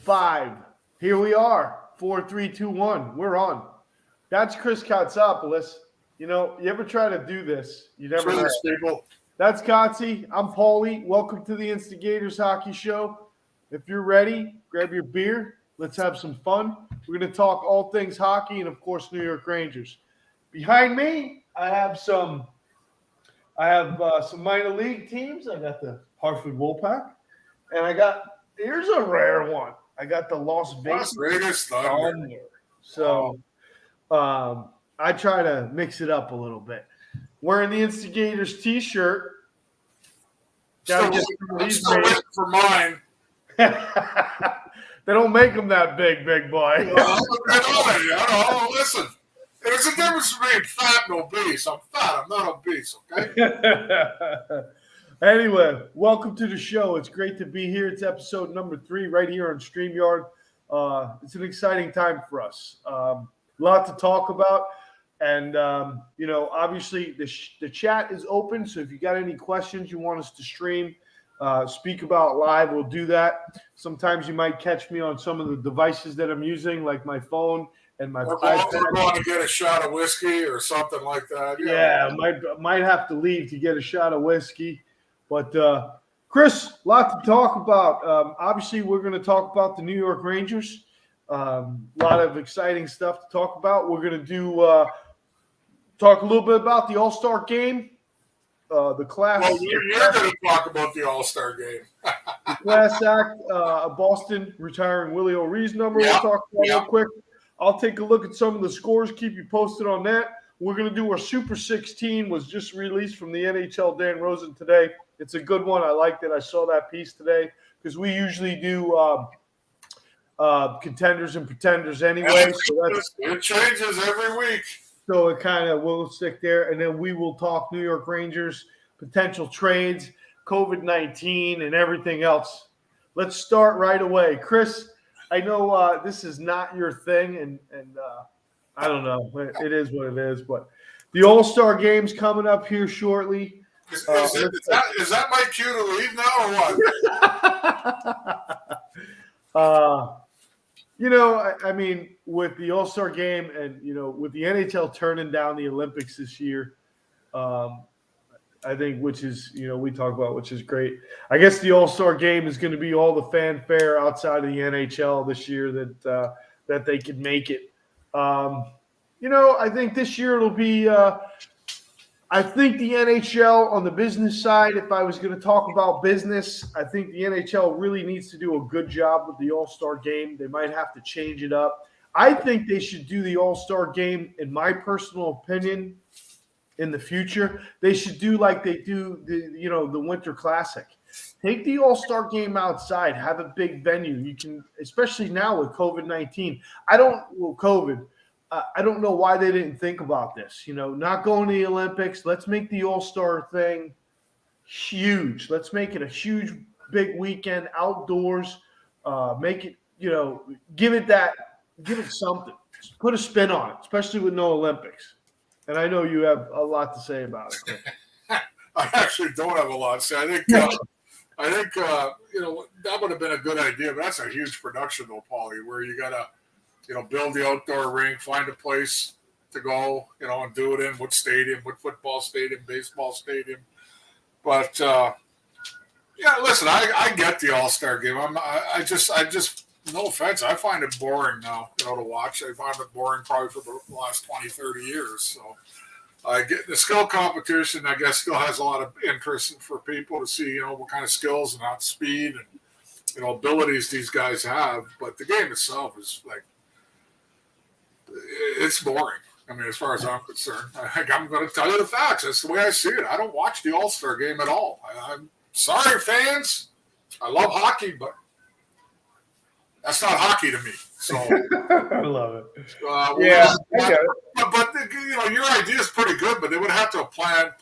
5. Here we are. 4, 3, 2, 1. We're on. That's Chris Katsopoulos. You ever try to do this? You never know. People. That's Kotzi. I'm Paulie. Welcome to the Instigators Hockey Show. If you're ready, grab your beer. Let's have some fun. We're going to talk all things hockey and, of course, New York Rangers. Behind me, I have some minor league teams. I got the Hartford Wolfpack, and here's a rare one. I got the Las Vegas Thunder. So I try to mix it up a little bit. Wearing the Instigators T-shirt. Still waiting for mine. They don't make them that big boy. I know. Listen, there's a difference between fat and obese. I'm fat. I'm not obese, okay? Anyway, welcome to the show. It's great to be here. It's episode number 3 right here on StreamYard. It's an exciting time for us. A lot to talk about. And, obviously the chat is open. So if you got any questions you want us to stream, speak about live, we'll do that. Sometimes you might catch me on some of the devices that I'm using, like my phone and my iPad. We're going to get a shot of whiskey or something like that. Yeah, might have to leave to get a shot of whiskey. But, Chris, a lot to talk about. Obviously, we're going to talk about the New York Rangers. A lot of exciting stuff to talk about. We're going to talk a little bit about the All-Star game, the class. Well, you're going to talk about the All-Star game. The class act, Boston retiring Willie O'Ree's number. We'll talk about real quick. I'll take a look at some of the scores, keep you posted on that. We're going to do our Super 16, was just released from the NHL Dan Rosen today. It's a good one. I liked it. I saw that piece today because we usually do contenders and pretenders anyway. So it changes every week. So it kind of will stick there. And then we will talk New York Rangers, potential trades, COVID-19, and everything else. Let's start right away. Chris, I know this is not your thing, and I don't know. It is what it is. But the All-Star Game's coming up here shortly. Is that my cue to leave now or what? I mean, with the All-Star Game and, with the NHL turning down the Olympics this year, I think, which is, we talk about, which is great. I guess the All-Star Game is going to be all the fanfare outside of the NHL this year that they could make it. I think this year it'll be I think the NHL on the business side, if I was going to talk about business, I think the NHL really needs to do a good job with the All-Star Game. They might have to change it up. I think they should do the All-Star Game, in my personal opinion, in the future. They should do like they do the Winter Classic. Take the All-Star Game outside. Have a big venue. You can, especially now with COVID-19. I don't know why they didn't think about this. Not going to the Olympics. Let's make the All-Star thing huge. Let's make it a huge, big weekend outdoors. Make it, give it something. Put a spin on it, especially with no Olympics. And I know you have a lot to say about it. I actually don't have a lot to say. I think that would have been a good idea, but that's a huge production, though, Paulie, where you got to, build the outdoor rink, find a place to go, and do it in, what stadium, what football stadium, baseball stadium. But, listen, I get the All-Star Game. I just, no offense, I find it boring now, to watch. I find it boring probably for the last 20, 30 years. So I get the skill competition, I guess, still has a lot of interest for people to see, what kind of skills and not speed and, abilities these guys have. But the game itself is like, it's boring. I mean, as far as I'm concerned, I'm going to tell you the facts. That's the way I see it. I don't watch the All-Star Game at all. I'm sorry, fans. I love hockey, but that's not hockey to me. So I love it. But your idea is pretty good, but they would have to plan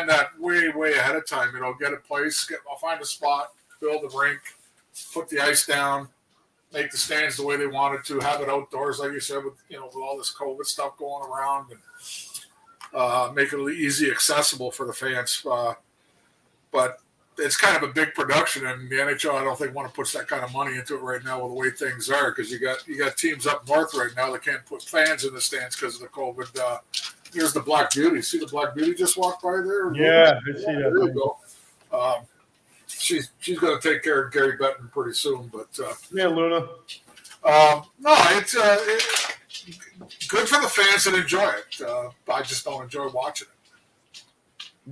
that way, way ahead of time. Get a place, I'll find a spot, build a rink, put the ice down, make the stands the way they wanted to, have it outdoors, like you said, with all this COVID stuff going around, and make it easy accessible for the fans. But it's kind of a big production, and the NHL I don't think want to put that kind of money into it right now with the way things are, because you got teams up north right now that can't put fans in the stands because of the COVID. Here's the Black Beauty. See the Black Beauty just walked by there? Yeah, I see that. There you go. She's going to take care of Gary Bettman pretty soon, but yeah, Luna. no, it's good for the fans that enjoy it. I just don't enjoy watching it.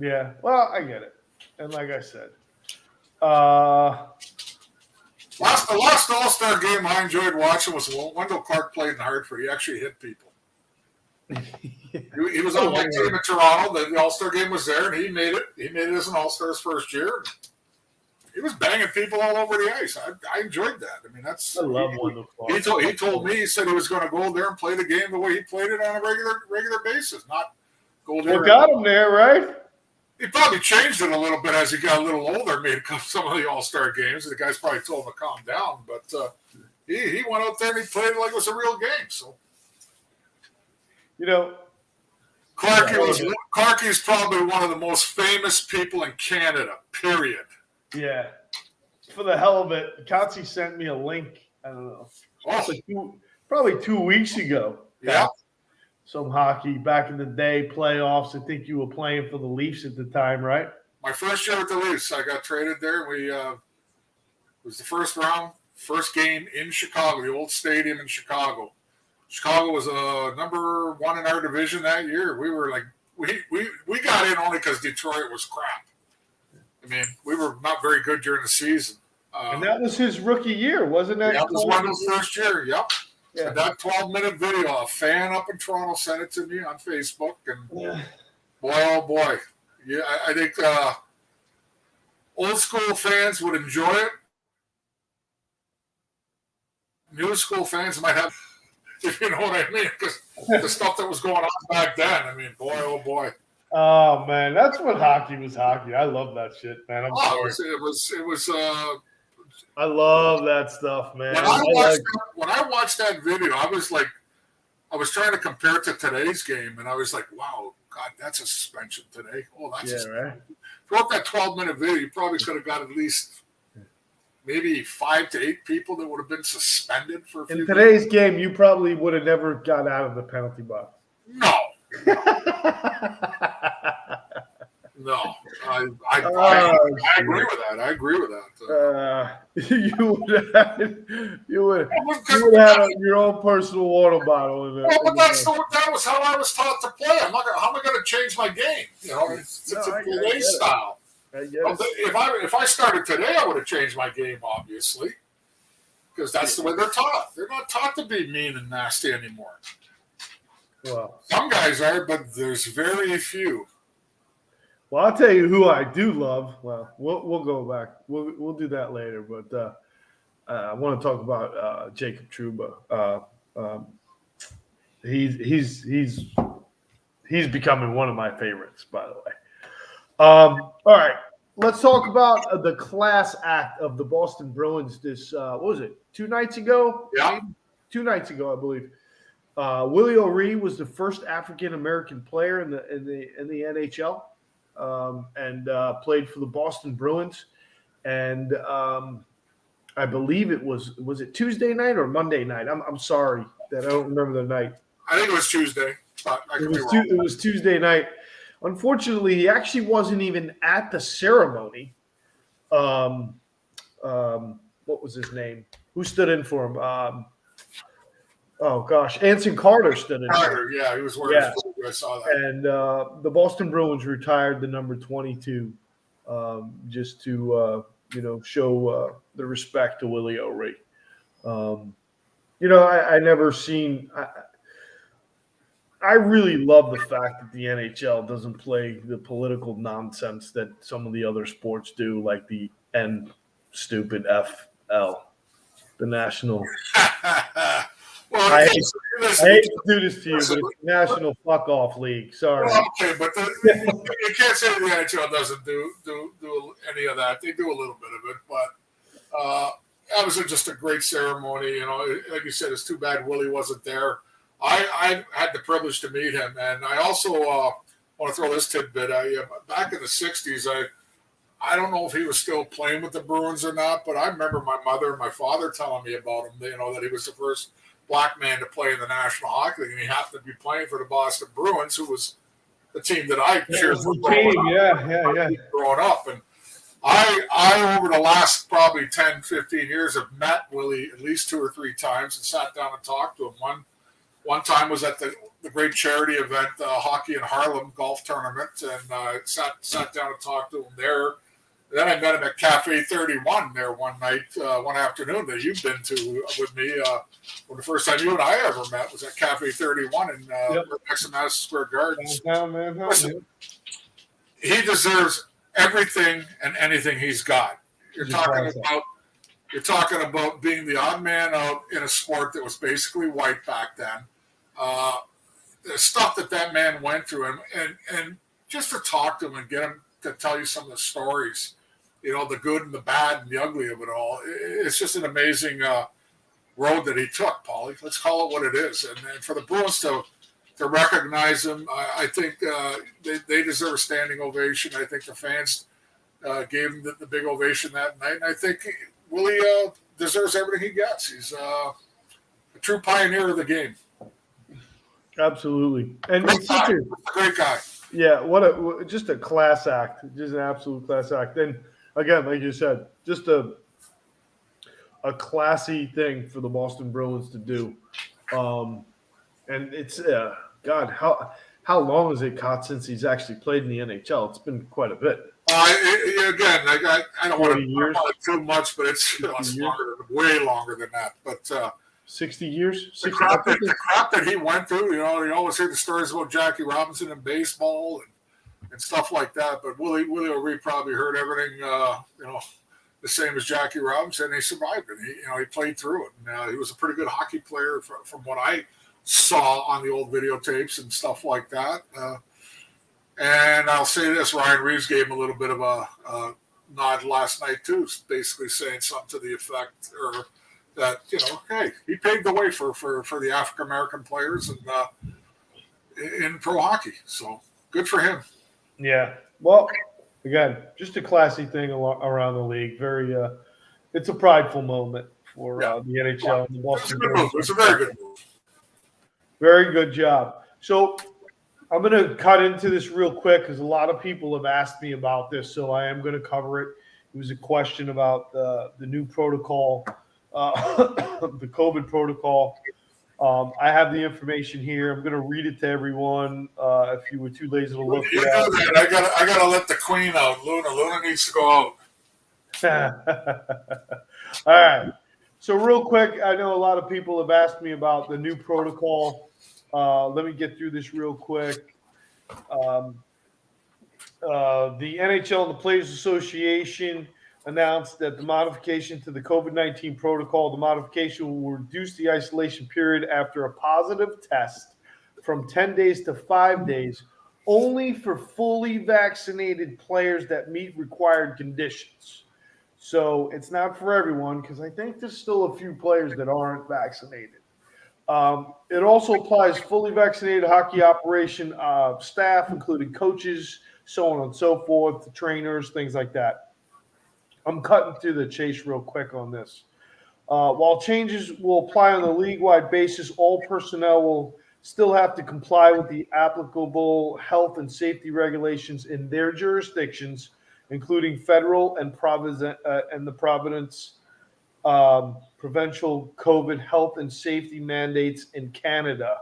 Yeah, well, I get it, and like I said, the last All-Star game I enjoyed watching was when Wendell Clark played in Hartford. He actually hit people. He was on my team in Toronto. The All-Star game was there, and he made it. He made it as an All-Star his first year. He was banging people all over the ice. I enjoyed that. I mean, I love Wendell Clark. He told me, he said he was going to go there and play the game the way he played it on a regular basis, not go there. What got him there, right? He probably changed it a little bit as he got a little older, made some of the All-Star games. The guys probably told him to calm down, but he went out there and he played it like it was a real game. So, Clarkie's probably one of the most famous people in Canada, period. Yeah. For the hell of it, Katsi sent me a link, I don't know, probably 2 weeks ago. Yeah. Some hockey back in the day, playoffs. I think you were playing for the Leafs at the time, right? My first year with the Leafs, I got traded there. It was the first round, first game in Chicago, the old stadium in Chicago. Chicago was number one in our division that year. We were like, we got in only because Detroit was crap. I mean, we were not very good during the season. And that was his rookie year, wasn't that? That was Wendell's first year, yep. Yeah. And that 12-minute video, a fan up in Toronto sent it to me on Facebook, and boy, oh boy, yeah, I think old school fans would enjoy it. New school fans might have, if you know what I mean, because the stuff that was going on back then. I mean, boy, oh boy. Oh man, that's what hockey was. Hockey, I love that shit, man. It was. I love that stuff, man. When I watched that video, I was trying to compare it to today's game, and I was like, wow, God, that's a suspension today. Oh, that's right. Throughout that 12-minute video, you probably could have got at least maybe 5 to 8 people that would have been suspended for a few today's game, you probably would have never got out of the penalty box. No. No, I agree with that. I agree with that. You would have your own personal water bottle. That was how I was taught to play. How am I going to change my game? It's a play style. If I started today, I would have changed my game, obviously, because that's the way they're taught. They're not taught to be mean and nasty anymore. Well, some guys are, but there's very few. Well, I'll tell you who I do love. Well, we'll go back. We'll do that later. But I want to talk about Jacob Trouba. He's becoming one of my favorites, by the way. All right, let's talk about the class act of the Boston Bruins. This what was it? 2 nights ago? Yeah, 2 nights ago, I believe. Willie O'Ree was the first African American player in the NHL. And played for the Boston Bruins, and I believe it was it Tuesday night or Monday night? I'm sorry that I don't remember the night. I think it was Tuesday, but I could be wrong. It was Tuesday night. Unfortunately, he actually wasn't even at the ceremony. What was his name? Who stood in for him? Oh gosh, Anson Carter stood in. Carter, yeah, he was wearing. Yeah. I saw that. And the Boston Bruins retired the number 22, just to show the respect to Willie O'Ree. I never seen. I really love the fact that the NHL doesn't play the political nonsense that some of the other sports do, like the stupid FL, the national. Well, I hate to do this to you, but it's the National Fuck Off League. Sorry. Well, okay, but you can't say the NHL doesn't do any of that. They do a little bit of it, but that was just a great ceremony. Like you said, it's too bad Willie wasn't there. I had the privilege to meet him, and I also want to throw this tidbit. Back in the '60s, I don't know if he was still playing with the Bruins or not, but I remember my mother and my father telling me about him, that he was the first black man to play in the National Hockey League, and he happened to be playing for the Boston Bruins, who was the team that I cheered for growing up. And I over the last probably 10, 15 years have met Willie at least 2 or 3 times and sat down and talked to him. One time was at the great charity event, Hockey in Harlem golf tournament, and sat down and talked to him there. Then I met him at Cafe 31 there one night, one afternoon that you've been to with me. When the first time you and I ever met was at Cafe 31 in next to Madison Square Garden. Listen, he deserves everything and anything he's got. You're talking about being the odd man out in a sport that was basically white back then. The stuff that man went through, and just to talk to him and get him to tell you some of the stories, the good and the bad and the ugly of it all. It's just an amazing road that he took, Paulie. Let's call it what it is. And for the Bruins to recognize him, I think they deserve a standing ovation. I think the fans gave him the big ovation that night. And I think Willie deserves everything he gets. He's a true pioneer of the game. Absolutely. And he's such a great guy. Yeah, just a class act, just an absolute class act. And again, like you said, just a classy thing for the Boston Bruins to do. And it's God, how long has it caught since he's actually played in the NHL? It's been quite a bit. Again, I don't want to talk about it too much, but it's way longer than that. But 60 years? The crap that he went through, you always hear the stories about Jackie Robinson and baseball and stuff like that. But Willie O'Ree probably heard everything, the same as Jackie Robinson, and he survived it. He played through it. And, he was a pretty good hockey player from what I saw on the old videotapes and stuff like that. And I'll say this, Ryan Reeves gave him a little bit of a nod last night, too, basically saying something to the effect that, hey, he paved the way for the African-American players and in pro hockey. So good for him. Yeah. Well, again, just a classy thing around the league. Very, it's a prideful moment for the NHL and the Boston Bruins. It's a very good move. Very good job. So I'm going to cut into this real quick because a lot of people have asked me about this, so I am going to cover it. It was a question about the new protocol, the COVID protocol. I have the information here. I'm going to read it to everyone. If you were too lazy to look it up, I gotta let the queen out. Luna needs to go out. All right. So real quick, I know a lot of people have asked me about the new protocol. Let me get through this real quick. The NHL and the Players Association announced that the modification to the COVID-19 protocol, the modification will reduce the isolation period after a positive test from 10 days to 5 days, only for fully vaccinated players that meet required conditions. So it's not for everyone because I think there's still a few players that aren't vaccinated. It also applies fully vaccinated hockey operation staff, including coaches, so on and so forth, trainers, things like that. I'm cutting through the chase real quick on this. While changes will apply on a league-wide basis, all personnel will still have to comply with the applicable health and safety regulations in their jurisdictions, including federal and the Providence provincial COVID health and safety mandates in Canada,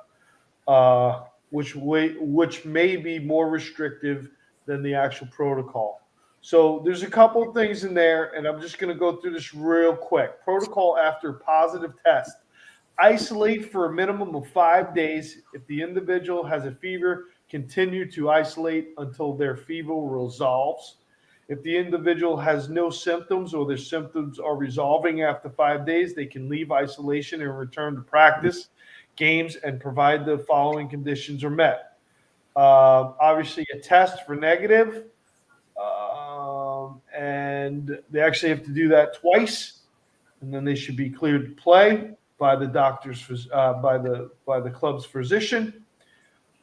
which may be more restrictive than the actual protocol. So there's a couple of things in there, and I'm just going to go through this real quick. Protocol after positive test. Isolate for a minimum of 5 days. If the individual has a fever, continue to isolate until their fever resolves. If the individual has no symptoms or their symptoms are resolving after 5 days, they can leave isolation and return to practice, games, and provide the following conditions are met. Obviously, a test for negative, and they actually have to do that twice, and then they should be cleared to play by the doctor's by the club's physician.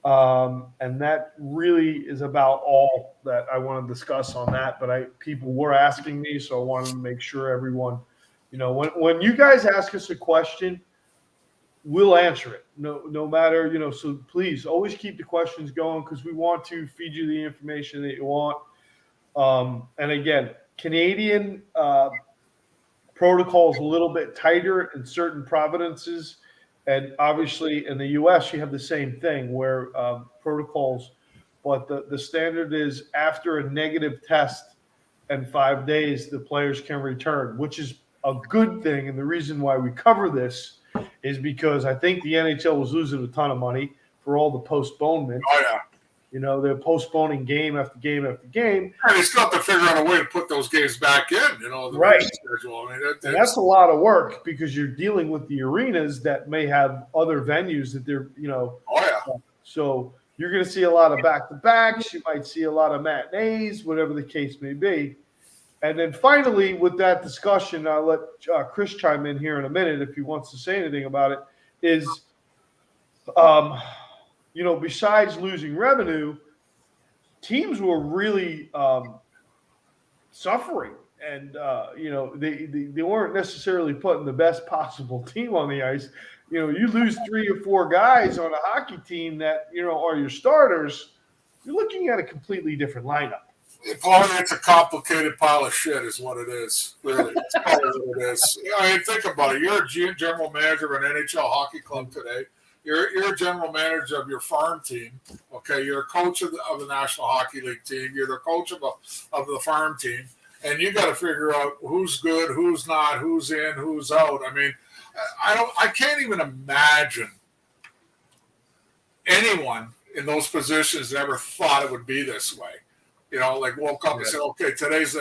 And that really is about all that I want to discuss on that. But people were asking me, so I wanted to make sure everyone, when you guys ask us a question, we'll answer it. No matter, so please always keep the questions going because we want to feed you the information that you want. And again, Canadian protocol is a little bit tighter in certain provinces. And obviously in the U.S., you have the same thing where protocols, but the standard is after a negative test and 5 days, the players can return, which is a good thing. And the reason why we cover this is because I think the NHL was losing a ton of money for all the postponements. Oh, yeah. They're postponing game after game after game. And they still have to figure out a way to put those games back in, the right schedule. I mean, and that's a lot of work because you're dealing with the arenas that may have other venues that they're, Oh, yeah. So you're going to see a lot of back-to-backs. You might see a lot of matinees, whatever the case may be. And then finally, with that discussion, I'll let Chris chime in here in a minute if he wants to say anything about it, is besides losing revenue, teams were really suffering. And, they weren't necessarily putting the best possible team on the ice. You lose 3 or 4 guys on a hockey team that, are your starters, you're looking at a completely different lineup. Paul, it's a complicated pile of shit is what it is. Really. It's probably what it is. Think about it. You're a general manager of an NHL hockey club today. You're a general manager of your farm team. Okay, you're a coach of the National Hockey League team. You're the coach of the farm team, and you got to figure out who's good, who's not, who's in, who's out. I mean, I can't even imagine anyone in those positions that ever thought it would be this way. Woke up and said, okay, today's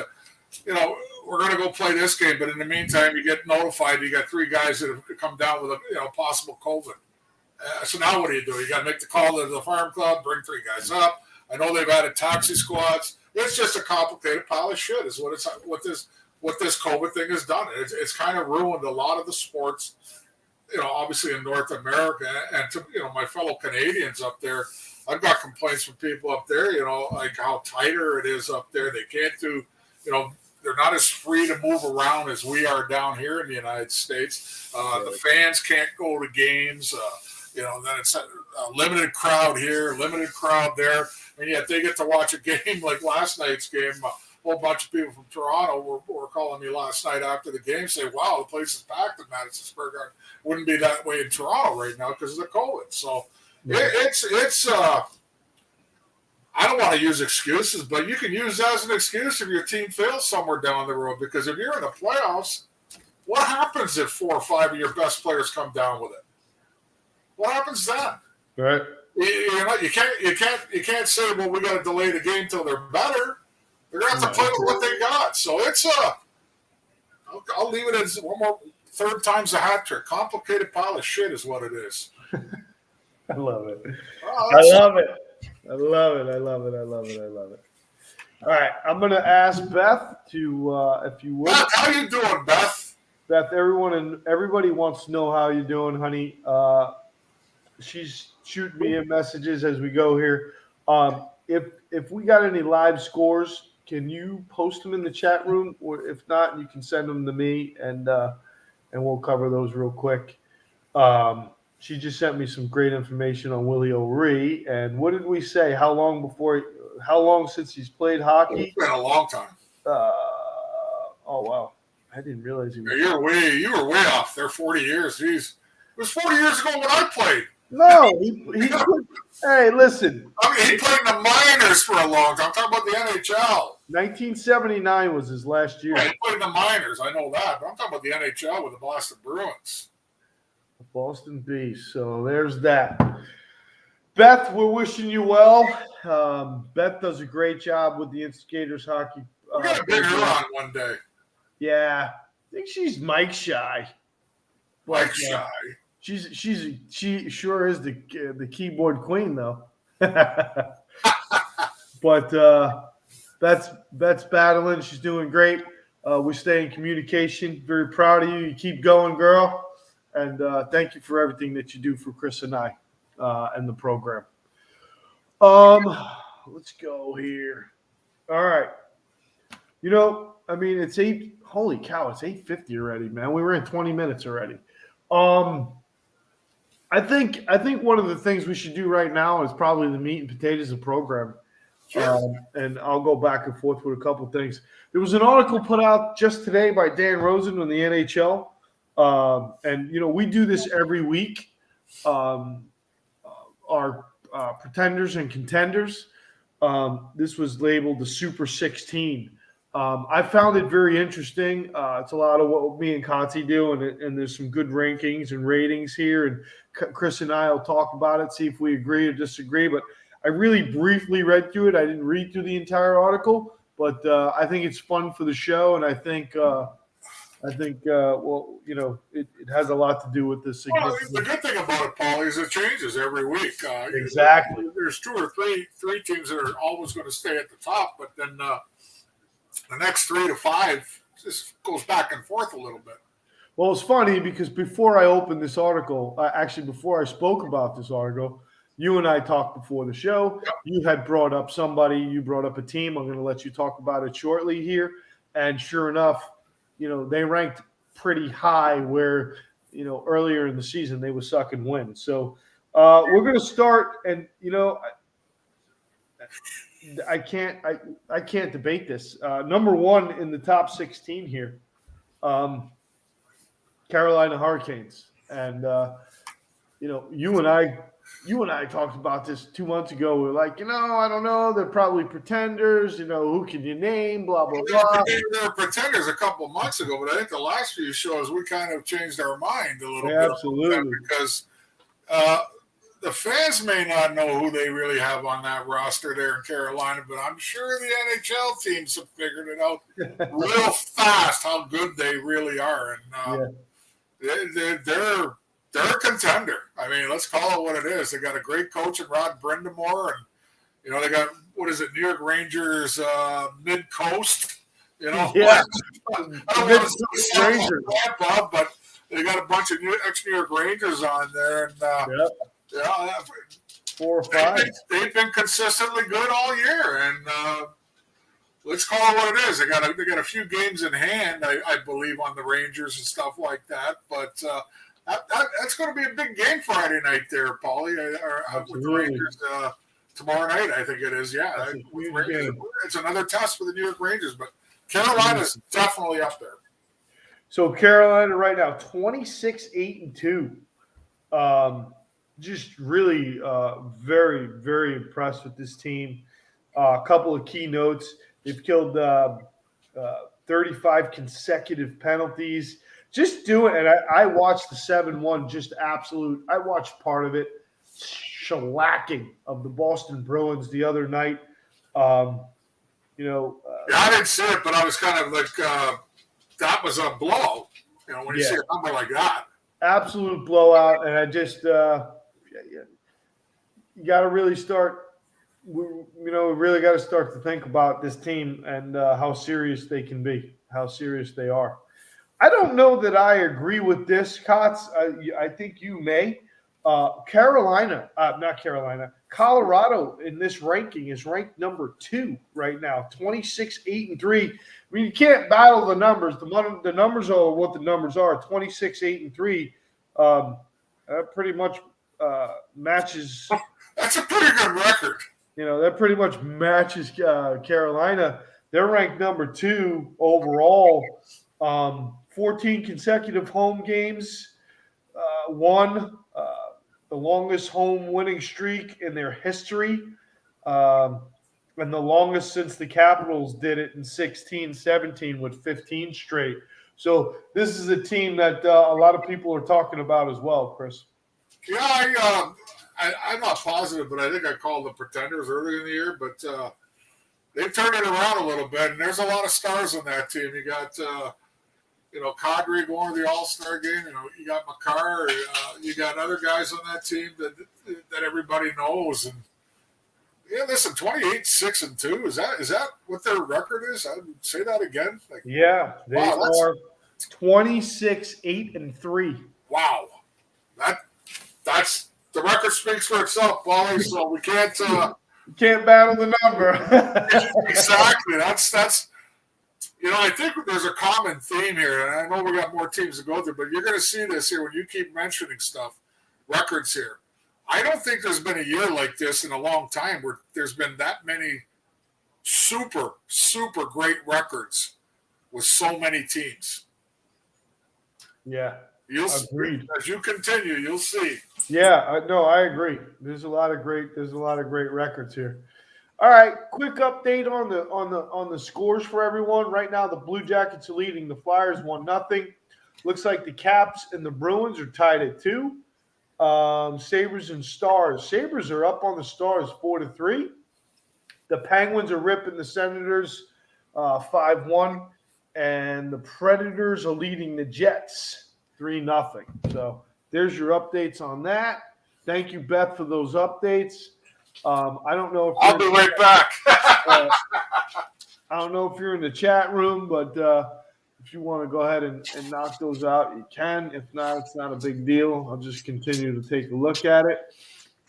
we're going to go play this game, but in the meantime, you get notified you got 3 guys that have come down with a possible COVID. So now what do? You got to make the call to the farm club, bring 3 guys up. I know they've added taxi squads. It's just a complicated pile of shit is what this COVID thing has done. It's kind of ruined a lot of the sports, obviously in North America. And to, my fellow Canadians up there, I've got complaints from people up there, like how tighter it is up there. They can't do, they're not as free to move around as we are down here in the United States. The fans can't go to games. Then it's a limited crowd here, limited crowd there. And yet they get to watch a game like last night's game. A whole bunch of people from Toronto were calling me last night after the game, say, wow, the place is packed at Madison Square Garden. Wouldn't be that way in Toronto right now because of the COVID. So it's I don't want to use excuses, but you can use that as an excuse if your team fails somewhere down the road. Because if you're in the playoffs, what happens if 4 or 5 of your best players come down with it? What happens then? Right. You can't say, well, we got to delay the game till they're better. They're gonna have to play with what they got. So it's I'll leave it as one more 3rd time's a hat trick. Complicated pile of shit is what it is. I love it. I love it. All right, I'm going to ask Beth to, if you would. Beth, how you doing, Beth? Beth, everybody wants to know how you're doing, honey. She's shooting me in messages as we go here. If we got any live scores, can you post them in the chat room? Or if not, you can send them to me, and we'll cover those real quick. She just sent me some great information on Willie O'Ree. And what did we say? How long since he's played hockey? It's been a long time. Oh, wow. I didn't realize he was. You were way off. They're 40 years. Jeez. It was 40 years ago when I played. No, hey, listen. I mean, he played in the minors for a long time. I'm talking about the NHL. 1979 was his last year. Yeah, he played in the minors. I know that. But I'm talking about the NHL with the Boston Bruins. Boston Beast. So there's that. Beth, we're wishing you well. Beth does a great job with the Instigators hockey. We're going to bring her on one day. Yeah. I think she's Mike shy. Mike shy. She sure is the keyboard queen, though. But Beth's battling. She's doing great. We stay in communication. Very proud of you. You keep going, girl. And thank you for everything that you do for Chris and I and the program. Let's go here. All right. You know, I mean, it's eight. Holy cow! It's 8:50 already, man. We were in 20 minutes already. Um, I think one of the things we should do right now is probably the meat and potatoes of the program. Sure. And I'll go back and forth with a couple things. There was an article put out just today by Dan Rosen on the NHL, and you know we do this every week. Um, our pretenders and contenders. This was labeled the Super 16. I found it very interesting. It's a lot of what me and Conti do, and there's some good rankings and ratings here. And Chris and I will talk about it, see if we agree or disagree. But I really briefly read through it. I didn't read through the entire article, but I think it's fun for the show, and I think well, you know, it has a lot to do with this. Well, the good thing about it, Paulie, is it changes every week. Exactly. There's two or three teams that are always going to stay at the top, but then the next 3 to 5 just goes back and forth a little bit. Well, it's funny because before I opened this article, actually before I spoke about this article, you and I talked before the show. Yep. You had brought up somebody. You brought up a team. I'm going to let you talk about it shortly here. And sure enough, you know, they ranked pretty high where, you know, earlier in the season they were sucking wind. So we're going to start, and, you know, I can't debate this. Number one in the top 16 here, Carolina Hurricanes. And, you know, you and I talked about this 2 months ago. We're like, you know, I don't know. They're probably pretenders. You know, who can you name? Blah, blah, blah. They were pretenders a couple of months ago, but I think the last few shows we kind of changed our mind a little bit. Absolutely. Because the fans may not know who they really have on that roster there in Carolina, but I'm sure the NHL teams have figured it out real fast how good they really are. And they're a contender. I mean, let's call it what it is. They got a great coach in Rod Brindamore, and you know they got New York Rangers mid coast. You know, yeah, I don't want to say Tampa, but they got a bunch of ex-New York Rangers on there, and yeah, 4 or 5. They've been consistently good all year, and let's call it what it is. They got a few games in hand, I believe, on the Rangers and stuff like that. But that's going to be a big game Friday night there, Paulie, with the Rangers tomorrow night. I think it is. Yeah, it's another test for the New York Rangers, but Carolina's definitely up there. So Carolina right now, 26-8-2. Just really very, very impressed with this team. A couple of key notes. They've killed 35 consecutive penalties. Just doing, and I watched the 7-1, just absolute. I watched part of it, shellacking of the Boston Bruins the other night. You know, I didn't see it, but I was kind of like, that was a blow. You know, when you see a number like that, absolute blowout. And I just, you got to really start. Really got to start to think about this team and how serious they can be, how serious they are. I don't know that I agree with this, Kotz. I think you may. Colorado in this ranking is ranked number 2 right now, 26-8-3. I mean, you can't battle the numbers. The numbers are what the numbers are. 26-8-3. Pretty much matches. That's a pretty good record. You know, that pretty much matches Carolina. They're ranked number 2 overall. 14 consecutive home games, won the longest home winning streak in their history, and the longest since the Capitals did it in 16-17 with 15 straight. So this is a team that a lot of people are talking about as well, Chris. Yeah, I'm not positive, but I think I called the Pretenders earlier in the year, but they've turned it around a little bit, and there's a lot of stars on that team. You got Kadri going to the All-Star game. You know, you got Makar. You got other guys on that team that everybody knows. And yeah, listen, 28-6-2. Is that what their record is? I would say that again. Like, yeah, they are 26-8-3. Wow, that's the record speaks for itself, Paulie. So we can't You can't battle the number. Exactly. That's. I think there's a common theme here, and I know we got more teams to go through, but you're going to see this here when you keep mentioning stuff, records here. I don't think there's been a year like this in a long time where there's been that many super, super great records with so many teams. Yeah, You'll agreed. See, as you continue, you'll see. Yeah, no, I agree. There's a lot of great records here. All right, quick update on the scores for everyone. Right now, the Blue Jackets are leading. The Flyers 1-0. Looks like the Caps and the Bruins are tied at 2. Sabres and Stars. Sabres are up on the Stars 4-3. The Penguins are ripping the Senators 5-1, and the Predators are leading the Jets 3-0. So there's your updates on that. Thank you, Beth, for those updates. I don't know if I'll be right back. I don't know if you're in the chat room, but if you want to go ahead and knock those out, you can. If not, it's not a big deal. I'll just continue to take a look at it.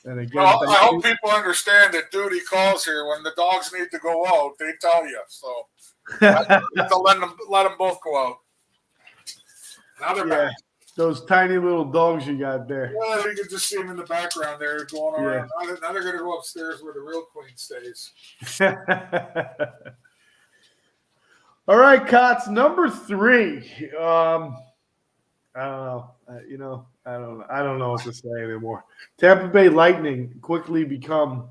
And again, well, I hope people understand that duty calls here. When the dogs need to go out, they tell you. So I have to let them both go out. Now they're back. Those tiny little dogs you got there. Yeah, you can just see them in the background there going around. Now they're going to go upstairs where the real queen stays. All right, Cots, number 3. I don't know. I don't know what to say anymore. Tampa Bay Lightning quickly become,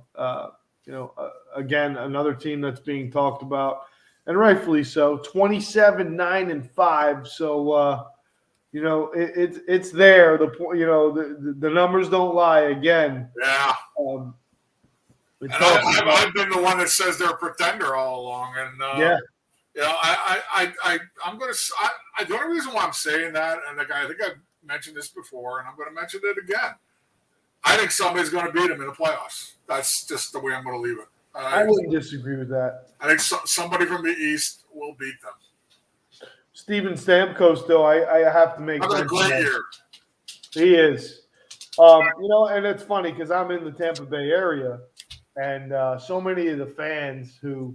again, another team that's being talked about, and rightfully so. 27-9-5. So, it's there. The numbers don't lie. Again. Yeah. I've been the one that says they're a pretender all along, and I'm going to. The only reason why I'm saying that, and I think I've mentioned this before, and I'm going to mention it again. I think somebody's going to beat them in the playoffs. That's just the way I'm going to leave it. I wouldn't disagree with that. I think somebody from the East will beat them. Steven Stamkos, though, I have to make a great year. He is. And it's funny because I'm in the Tampa Bay area, and so many of the fans who,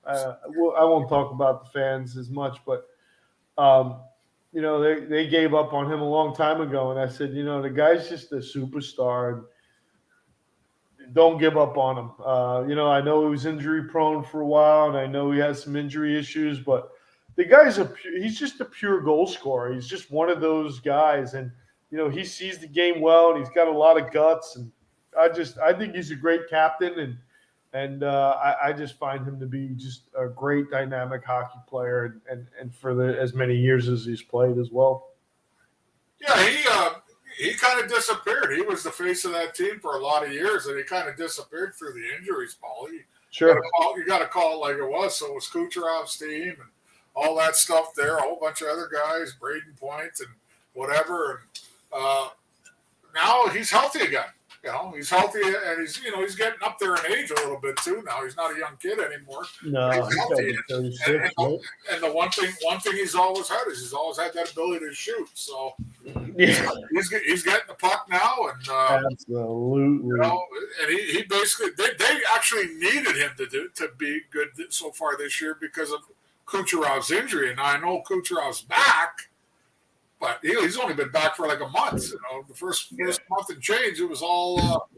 I won't talk about the fans as much, but, they gave up on him a long time ago. And I said, the guy's just a superstar. And don't give up on him. I know he was injury prone for a while, and I know he has some injury issues, but the guy's he's just a pure goal scorer. He's just one of those guys. And, he sees the game well, and he's got a lot of guts. And I think he's a great captain. And I just find him to be just a great dynamic hockey player, and for as many years as he's played as well. Yeah, he kind of disappeared. He was the face of that team for a lot of years, and he kind of disappeared through the injuries, Paul. Sure. You got to call it like it was. So it was Kucherov's team and all that stuff there, a whole bunch of other guys, Braden Point and whatever. And now he's healthy again. He's healthy, and he's getting up there in age a little bit too. Now he's not a young kid anymore. No, he's healthy. 36, and the one thing he's always had is he's always had that ability to shoot. So he's getting the puck now, and absolutely. And he basically they actually needed him to be good so far this year because of Kucherov's injury. And I know Kucherov's back. But he's only been back for like a month. The first month and change, it was all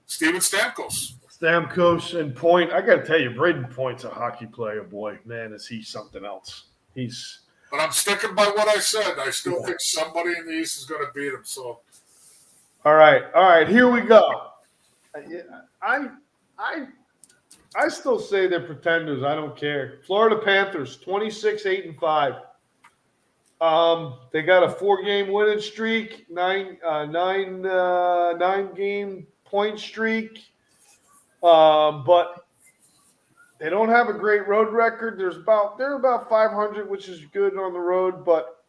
Steven Stamkos. Stamkos and Point. I got to tell you, Braden Point's a hockey player, boy. Man, is he something else. But I'm sticking by what I said. I still think somebody in the East is going to beat him. So, all right. Here we go. I still say they're pretenders. I don't care. Florida Panthers, 26-8-5. They got a 4-game winning streak, 9-game point streak. But they don't have a great road record. They're about 500, which is good on the road. But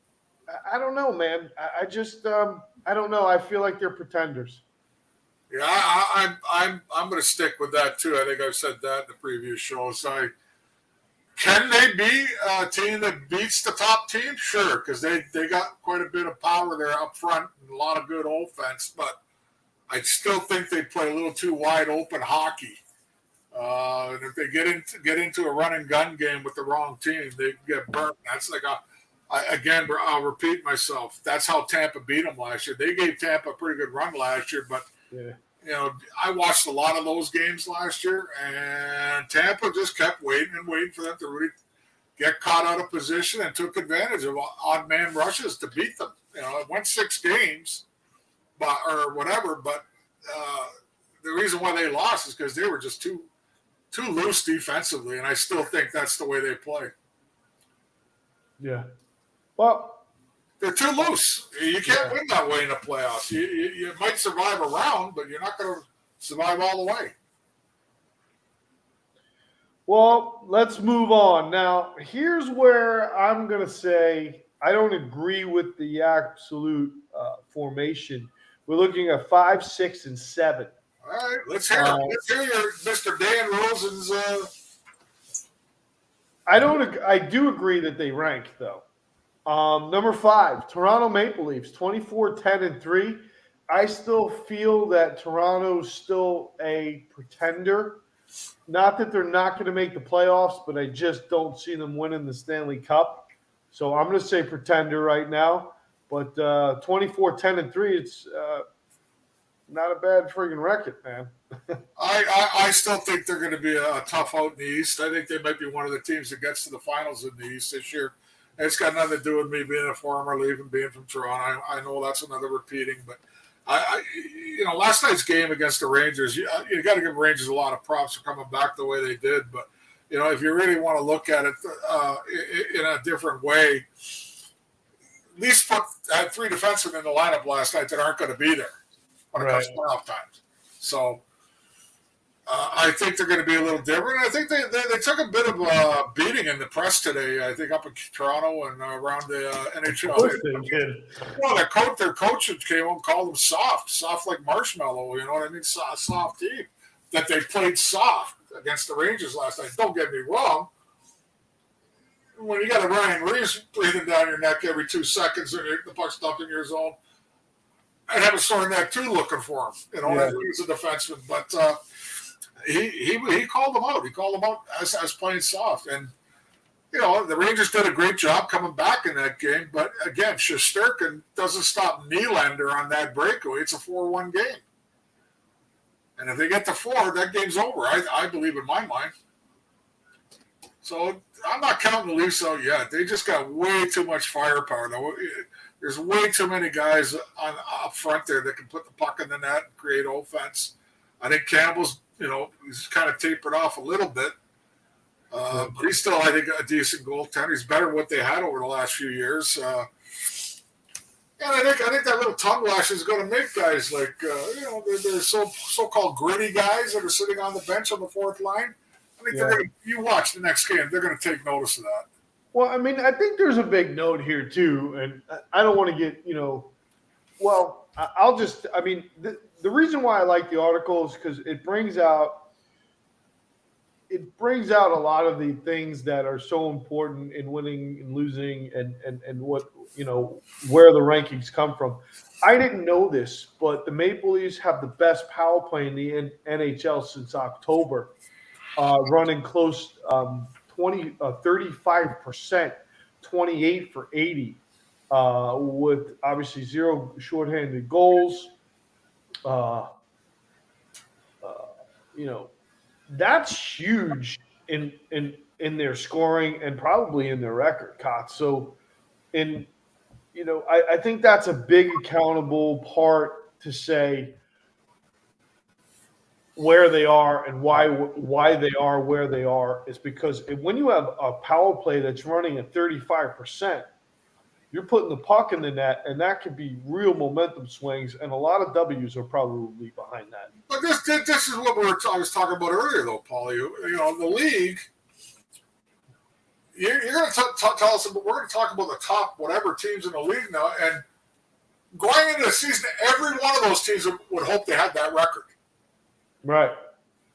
I don't know, man. I don't know. I feel like they're pretenders. Yeah, I'm going to stick with that too. I think I've said that in the previous shows. Can they be a team that beats the top team? Sure, because they got quite a bit of power there up front and a lot of good offense. But I still think they play a little too wide open hockey. And if they get into a run and gun game with the wrong team, they get burnt. That's like I'll repeat myself. That's how Tampa beat them last year. They gave Tampa a pretty good run last year, but I watched a lot of those games last year, and Tampa just kept waiting and waiting for them to really get caught out of position and took advantage of odd man rushes to beat them. It went 6 games, but the reason why they lost is because they were just too loose defensively, and I still think that's the way they play. Yeah. Well, they're too loose. You can't win that way in the playoffs. You might survive a round, but you're not going to survive all the way. Well, let's move on. Now, here's where I'm going to say I don't agree with the absolute formation. We're looking at 5, 6, and 7. All right, let's hear your Mr. Dan Rosen's. I do agree that they rank, though. Number 5, Toronto Maple Leafs, 24-10-3. I still feel that Toronto's still a pretender. Not that they're not going to make the playoffs, but I just don't see them winning the Stanley Cup. So I'm going to say pretender right now. But 24-10-3, it's not a bad friggin' record, man. I still think they're going to be a tough out in the East. I think they might be one of the teams that gets to the finals in the East this year. And it's got nothing to do with me being a former Leaf and being from Toronto. I know that's another repeating, but last night's game against the Rangers, you got to give Rangers a lot of props for coming back the way they did. But if you really want to look at it in a different way, Leafs had 3 defensemen in the lineup last night that aren't going to be there when it comes to playoff times. So I think they're going to be a little different. I think they took a bit of a beating in the press today. I think up in Toronto and around the NHL. Of course they did. Well, their coach came on and called them soft like marshmallow. You know what I mean? Soft team. That they played soft against the Rangers last night. Don't get me wrong. When you got a Ryan Reeves breathing down your neck every 2 seconds and the puck's dumped in your zone, I'd have a sore neck too looking for him. He's a defenseman, but. He called them out. He called them out as playing soft. And, the Rangers did a great job coming back in that game. But, again, Shesterkin doesn't stop Nylander on that breakaway. It's a 4-1 game. And if they get to 4, that game's over, I believe in my mind. So I'm not counting the Leafs out yet. They just got way too much firepower. There's way too many guys up front there that can put the puck in the net and create offense. I think Campbell's he's kind of tapered off a little bit. But he's still, I think, a decent goaltender. He's better than what they had over the last few years. And I think that little tongue lash is going to make guys like, they're so-called gritty guys that are sitting on the bench on the 4th line. I think they're going to, you watch the next game, they're going to take notice of that. Well, I mean, I think there's a big note here, too. And I don't want to get, the reason why I like the article is because it brings out a lot of the things that are so important in winning and losing and what, where the rankings come from. I didn't know this, but the Maple Leafs have the best power play in the NHL since October, running close 35%, 28 for 80, with obviously 0 shorthanded goals. That's huge in their scoring and probably in their record, Kotz. So, I think that's a big accountable part to say where they are and why they are where they are is because when you have a power play that's running at 35%, you're putting the puck in the net, and that could be real momentum swings, and a lot of W's are probably behind that. But this is what I was talking about earlier, though, Paulie. The league, you're going to tell us, we're going to talk about the top whatever teams in the league now, and going into the season, every one of those teams would hope they had that record. Right.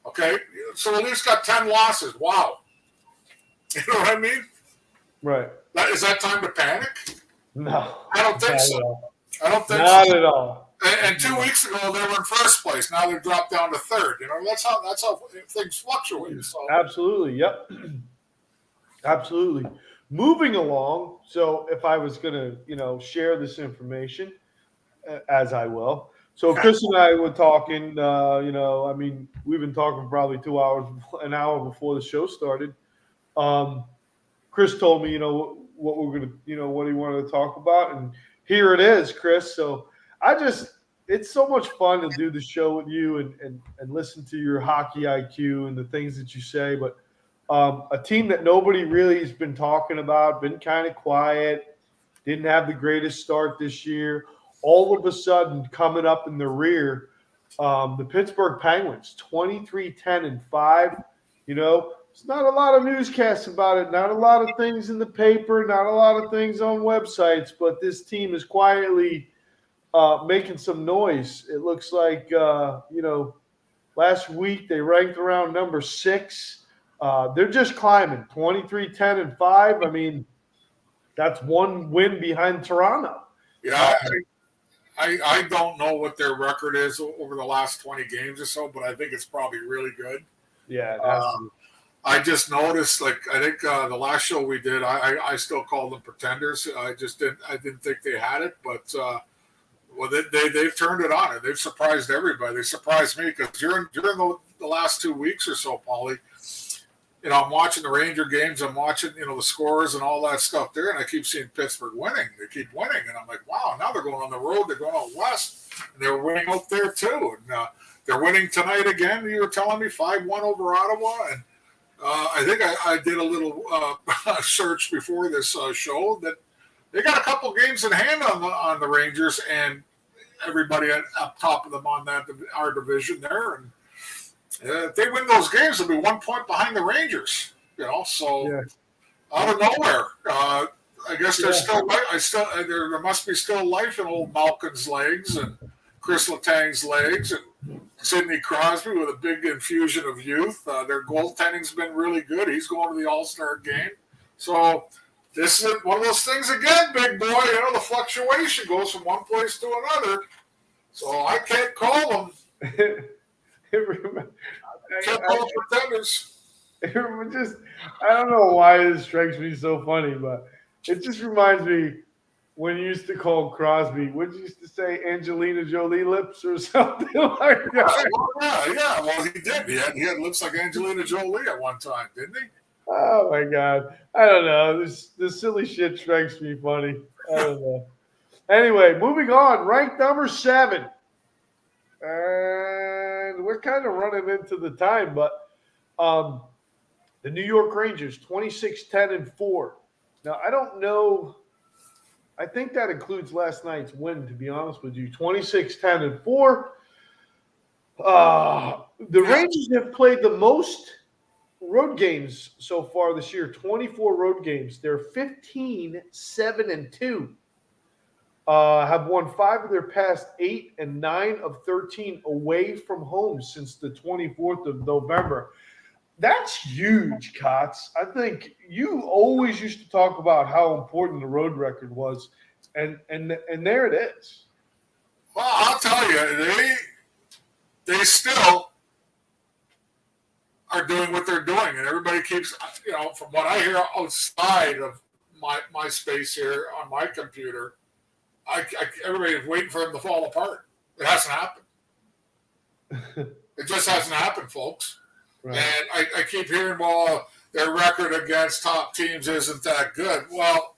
Okay? So the Leafs got 10 losses. Wow. You know what I mean? Right. Is that time to panic? No. I don't think so. I don't think Not at all. And 2 weeks ago they were in first place. Now they've dropped down to third. That's how things fluctuate. So. Absolutely, yep, absolutely. Moving along. So if I was going to, share this information, as I will. So Chris and I were talking. We've been talking probably 2 hours, an hour before the show started. Chris told me, what we're gonna, what he wanted to talk about, and here it is, Chris. So it's so much fun to do the show with you and listen to your hockey IQ and the things that you say. But a team that nobody really has been talking about, been kind of quiet, didn't have the greatest start this year. All of a sudden, coming up in the rear, the Pittsburgh Penguins, 23-10-5. There's not a lot of newscasts about it, not a lot of things in the paper, not a lot of things on websites, but this team is quietly making some noise. It looks like, last week they ranked around number 6. They're just climbing, 23-10-5. I mean, that's one win behind Toronto. Yeah, I don't know what their record is over the last 20 games or so, but I think it's probably really good. Yeah, I just noticed, I think the last show we did, I still call them pretenders. I didn't think they had it, but they've turned it on and they've surprised everybody. They surprised me because during the last 2 weeks or so, Paulie, I'm watching the Ranger games. I'm watching, the scores and all that stuff there, and I keep seeing Pittsburgh winning. They keep winning, and I'm like, wow, now they're going on the road. They're going out west, and they're winning out there too. And they're winning tonight again. You were telling me 5-1 over Ottawa, and I think I did a little search before this show that they got a couple games in hand on the Rangers and everybody up top of them on our division there, and if they win those games, they'll be 1 point behind the Rangers. So yeah. Out of nowhere, I guess there's there must be still life in old Malkin's legs and Chris Letang's legs and Sidney Crosby with a big infusion of youth. Their goaltending's been really good. He's going to the All-Star game. So this is one of those things again, big boy. The fluctuation goes from one place to another. So I can't call them. Pretenders. I don't know why this strikes me so funny, but it just reminds me when you used to call Crosby, what you used to say, Angelina Jolie lips or something like that. Yeah. Well, he did. He had lips like Angelina Jolie at one time, didn't he? Oh my God, I don't know. This silly shit strikes me funny. I don't know. Anyway, moving on. Ranked number 7. And we're kind of running into the time, but the New York Rangers, 26-10-4. Now, I don't know. I think that includes last night's win, to be honest with you. 26-10-4. The Rangers have played the most road games so far this year, 24 road games. They're 15-7-2. Have won 5 of their past 8 and 9 of 13 away from home since the 24th of November. That's huge, Kotz. I think you always used to talk about how important the road record was, and there it is. Well, I'll tell you, they still are doing what they're doing, and everybody keeps, from what I hear outside of my space here on my computer, everybody's waiting for them to fall apart. It hasn't happened. It just hasn't happened, folks. Right. And I keep hearing, well, their record against top teams isn't that good. Well,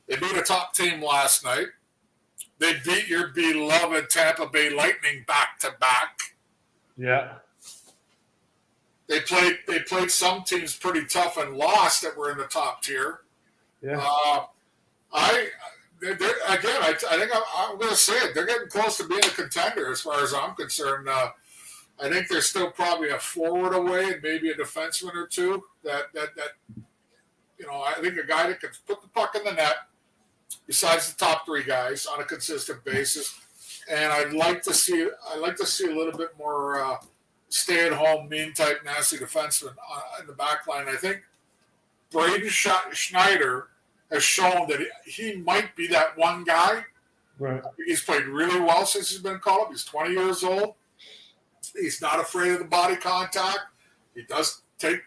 they beat a top team last night. They beat your beloved Tampa Bay Lightning back-to-back. Yeah. They played some teams pretty tough and lost that were in the top tier. Yeah. I think I'm going to say it. They're getting close to being a contender as far as I'm concerned. I think they're still probably a forward away and maybe a defenseman or two. That I think a guy that can put the puck in the net besides the top 3 guys on a consistent basis. And I'd like to see a little bit more stay-at-home, mean-type, nasty defenseman in the back line. I think Braden Schneider has shown that he might be that one guy Right. He's played really well since he's been called up. He's 20 years old. He's not afraid of the body contact. He does take,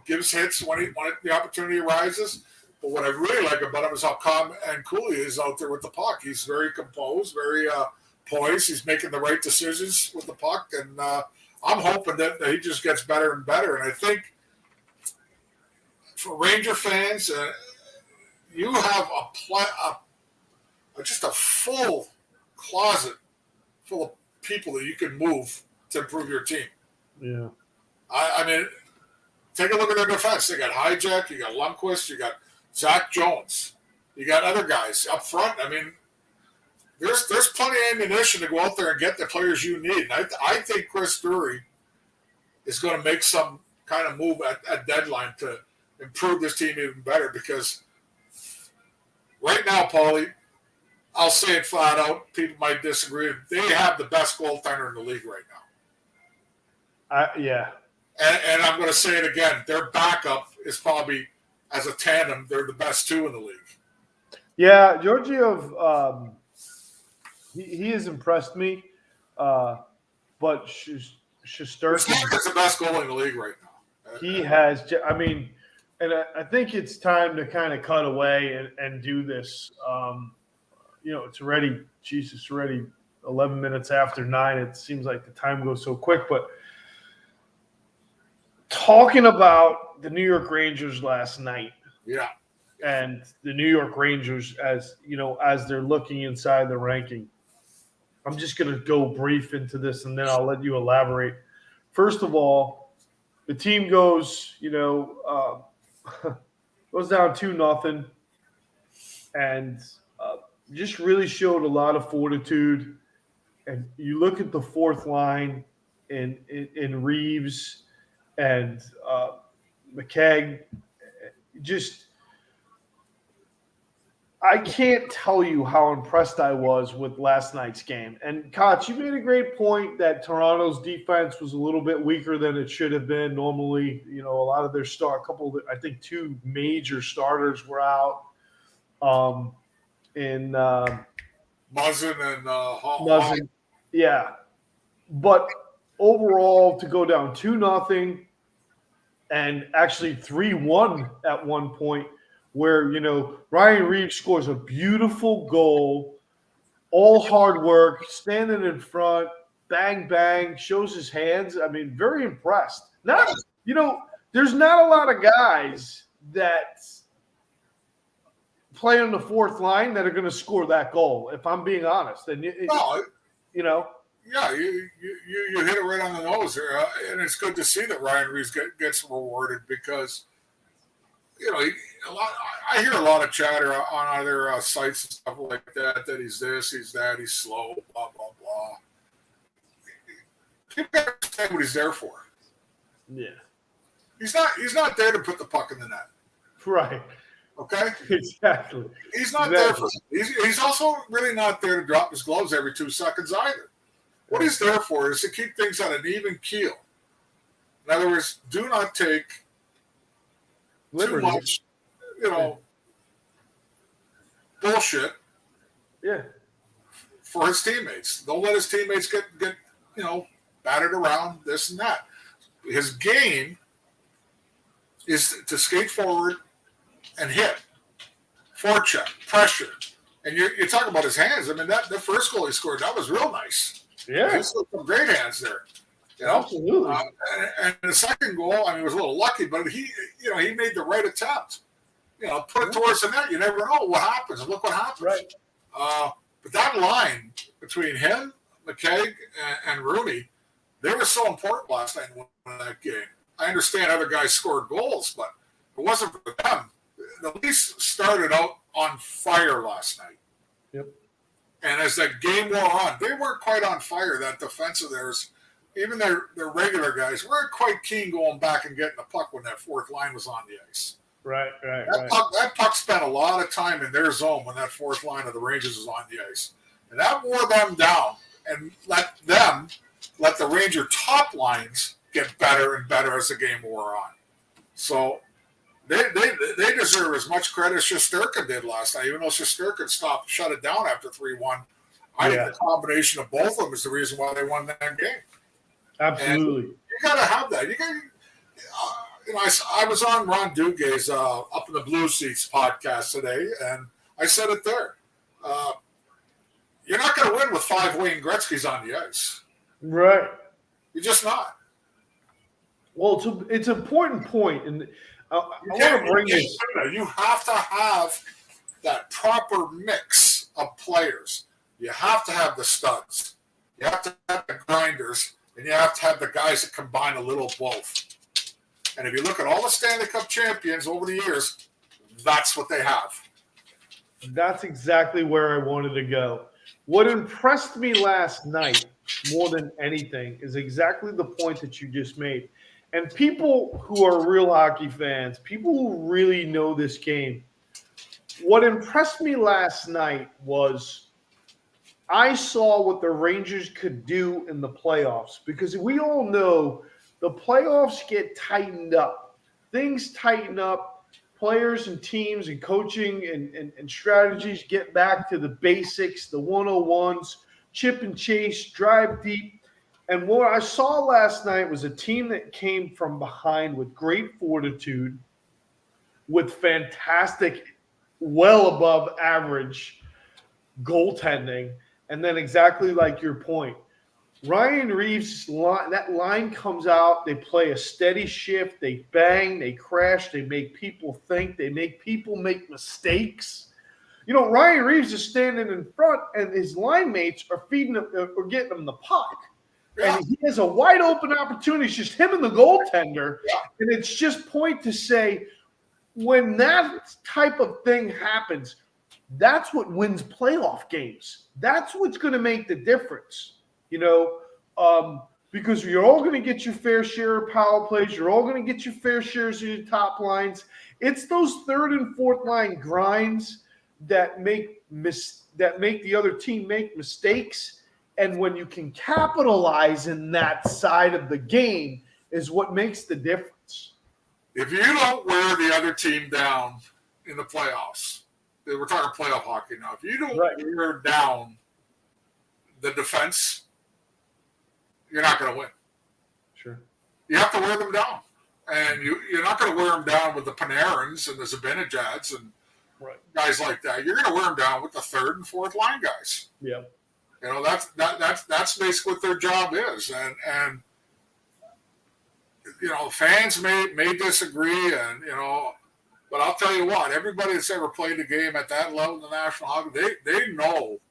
gives hits when the opportunity arises. But what I really like about him is how calm and cool he is out there with the puck. He's very composed, very poised. He's making the right decisions with the puck. And I'm hoping that he just gets better and better. And I think for Ranger fans, you have just a full closet full of people that you can move to improve your team. Yeah. I mean, take a look at their defense. They got Hijack, you got Lundqvist, you got Zach Jones, you got other guys up front. I mean, there's plenty of ammunition to go out there and get the players you need. And I think Chris Drury is going to make some kind of move at deadline to improve this team even better, because right now, Paulie, I'll say it flat out, people might disagree. They have the best goaltender in the league right now. Yeah. And I'm going to say it again. Their backup is probably, as a tandem, they're the best two in the league. Yeah, Georgiev, he has impressed me. But Shesterkin is the best goalie in the league right now. He has. I mean, and I think it's time to kind of cut away and do this. It's already 11 minutes after 9. It seems like the time goes so quick. But talking about the New York Rangers last night. Yeah. And the New York Rangers, as they're looking inside the ranking, I'm just going to go brief into this, and then I'll let you elaborate. First of all, the team goes, goes down 2-0, and just really showed a lot of fortitude. And you look at the fourth line in Reeves and McKegg, just – I can't tell you how impressed I was with last night's game. And, Koch, you made a great point that Toronto's defense was a little bit weaker than it should have been. Normally, a lot of their I think 2 major starters were out. Muzzin and Hall. Muzzin, yeah. But overall, to go down 2-0 and actually 3-1 at one point, where, Ryan Reeves scores a beautiful goal, all hard work, standing in front, bang, bang, shows his hands. I mean, very impressed. There's not a lot of guys that play on the fourth line that are going to score that goal, if I'm being honest. And, Yeah, you hit it right on the nose there. And it's good to see that Ryan Reeves gets rewarded, because I hear a lot of chatter on other sites and stuff like that he's this, he's that, he's slow, blah, blah, blah. People got to understand what he's there for. Yeah. He's not there to put the puck in the net. Right. Okay? Exactly. He's not there for he's also really not there to drop his gloves every 2 seconds either. What he's there for is to keep things on an even keel. In other words, do not take too much, bullshit. Yeah. For his teammates. Don't let his teammates get battered around, this and that. His game is to skate forward and hit. Forecheck, pressure. And you're talking about his hands. I mean, the first goal he scored, that was real nice. Yeah. He scored some great hands there. Absolutely. And the second goal, I mean, was a little lucky, but he made the right attempt. Put it towards the net. You never know what happens. And look what happens. Right. But that line between him, McKegg, and Rooney, they were so important last night in that game. I understand other guys scored goals, but if it wasn't for them, the Leafs started out on fire last night. Yep. And as that game wore on, they weren't quite on fire. That defense of theirs, even their regular guys, weren't quite keen going back and getting the puck when that fourth line was on the ice. Right. That puck spent a lot of time in their zone when that fourth line of the Rangers was on the ice. And that wore them down and let the Ranger top lines get better and better as the game wore on. So They deserve as much credit as Shesterkin did last night, even though Shesterkin shut it down after 3-1. I think the combination of both of them is the reason why they won that game. Absolutely. And you got to have that. You got, I was on Ron Duguay's Up in the Blue Seats podcast today, and I said it there. You're not going to win with 5 Wayne Gretzky's on the ice. Right. You're just not. Well, it's an important point, and I want to bring this. You have to have that proper mix of players. You have to have the studs. You have to have the grinders, and you have to have the guys that combine a little of both. And if you look at all the Stanley Cup champions over the years, that's what they have. That's exactly where I wanted to go. What impressed me last night more than anything is exactly the point that you just made. And people who are real hockey fans, people who really know this game, what impressed me last night was I saw what the Rangers could do in the playoffs, because we all know the playoffs get tightened up. Things tighten up. Players and teams and coaching and strategies get back to the basics, the 101s, chip and chase, drive deep. And what I saw last night was a team that came from behind with great fortitude, with fantastic, well above average goaltending, and then exactly like your point, Ryan Reeves' line, that line comes out, they play a steady shift, they bang, they crash, they make people think, they make people make mistakes. Ryan Reeves is standing in front, and his line mates are feeding him or getting him the puck. Yeah. And he has a wide open opportunity. It's just him and the goaltender. Yeah. And it's just point to say, when that type of thing happens, that's what wins playoff games. That's what's going to make the difference, because you're all going to get your fair share of power plays. You're all going to get your fair shares of your top lines. It's those third and fourth line grinds that make the other team make mistakes. And when you can capitalize in that side of the game is what makes the difference. If you don't wear the other team down in the playoffs, we're talking playoff hockey now. If you don't wear down the defense, you're not going to win. Sure. You have to wear them down. And you're not going to wear them down with the Panarins and the Zibanejads and guys like that. You're going to wear them down with the third and fourth line guys. Yeah. That's basically what their job is. And fans may disagree, but I'll tell you what, everybody that's ever played a game at that level in the National Hockey, they know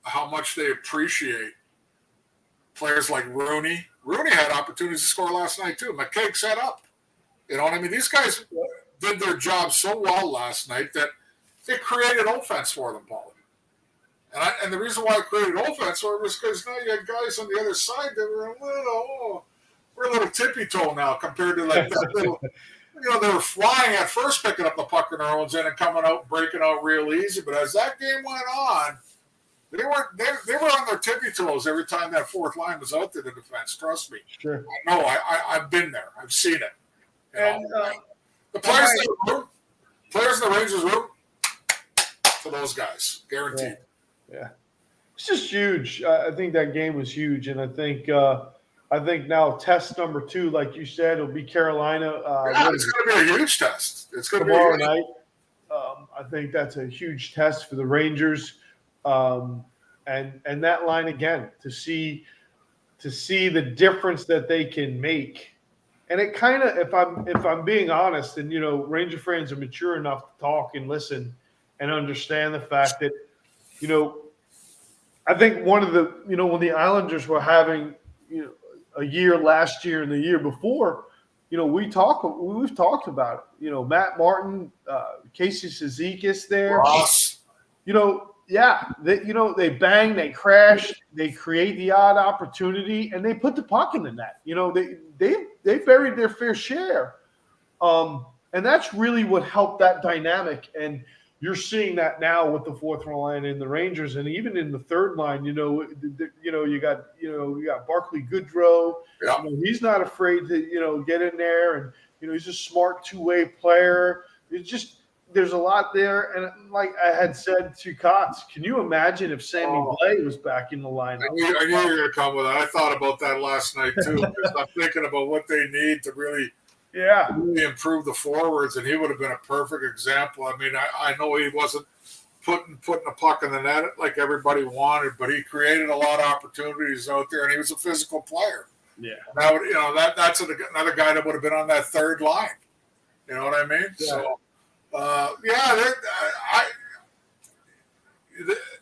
how much they appreciate players like Rooney. Rooney had opportunities to score last night too. McKegg set up. These guys did their job so well last night that it created offense for them, Paul. And the reason why I created offense for them was because now you had guys on the other side that were we're a little tippy-toe now compared to like that little, they were flying at first, picking up the puck in their own end and coming out, breaking out real easy. But as that game went on, they were on their tippy-toes every time that fourth line was out there to defense. Trust me. Sure. I know. I've been there. I've seen it. And the players in the Rangers room, to those guys, guaranteed. Yeah. It's just huge. I think that game was huge, and I think now test number 2, like you said, will be Carolina. It's going to be a huge test. It's going to be tomorrow night. I think that's a huge test for the Rangers, and that line again to see the difference that they can make. And it kind of, if I'm being honest, and Ranger fans are mature enough to talk and listen and understand the fact that, I think one of the, when the Islanders were having, a year last year and the year before, we've talked about it. Matt Martin, Casey Cizikas there. Ross. They bang, they crash, they create the odd opportunity, and they put the puck in the net. They buried their fair share, and that's really what helped that dynamic. And you're seeing that now with the fourth line in the Rangers, and even in the third line. You got Barclay Goodrow. Yeah. He's not afraid to get in there, and he's a smart two-way player. There's a lot there. And like I had said to Kotz, can you imagine if Sammy Blais was back in the lineup? I knew you were going to come with that. I thought about that last night too. Because I'm thinking about what they need to really improve the forwards, and he would have been a perfect example. I mean, I know he wasn't putting a puck in the net like everybody wanted, but he created a lot of opportunities out there, and he was a physical player. Yeah. Now, that's another guy that would have been on that third line. You know what I mean? Yeah. So,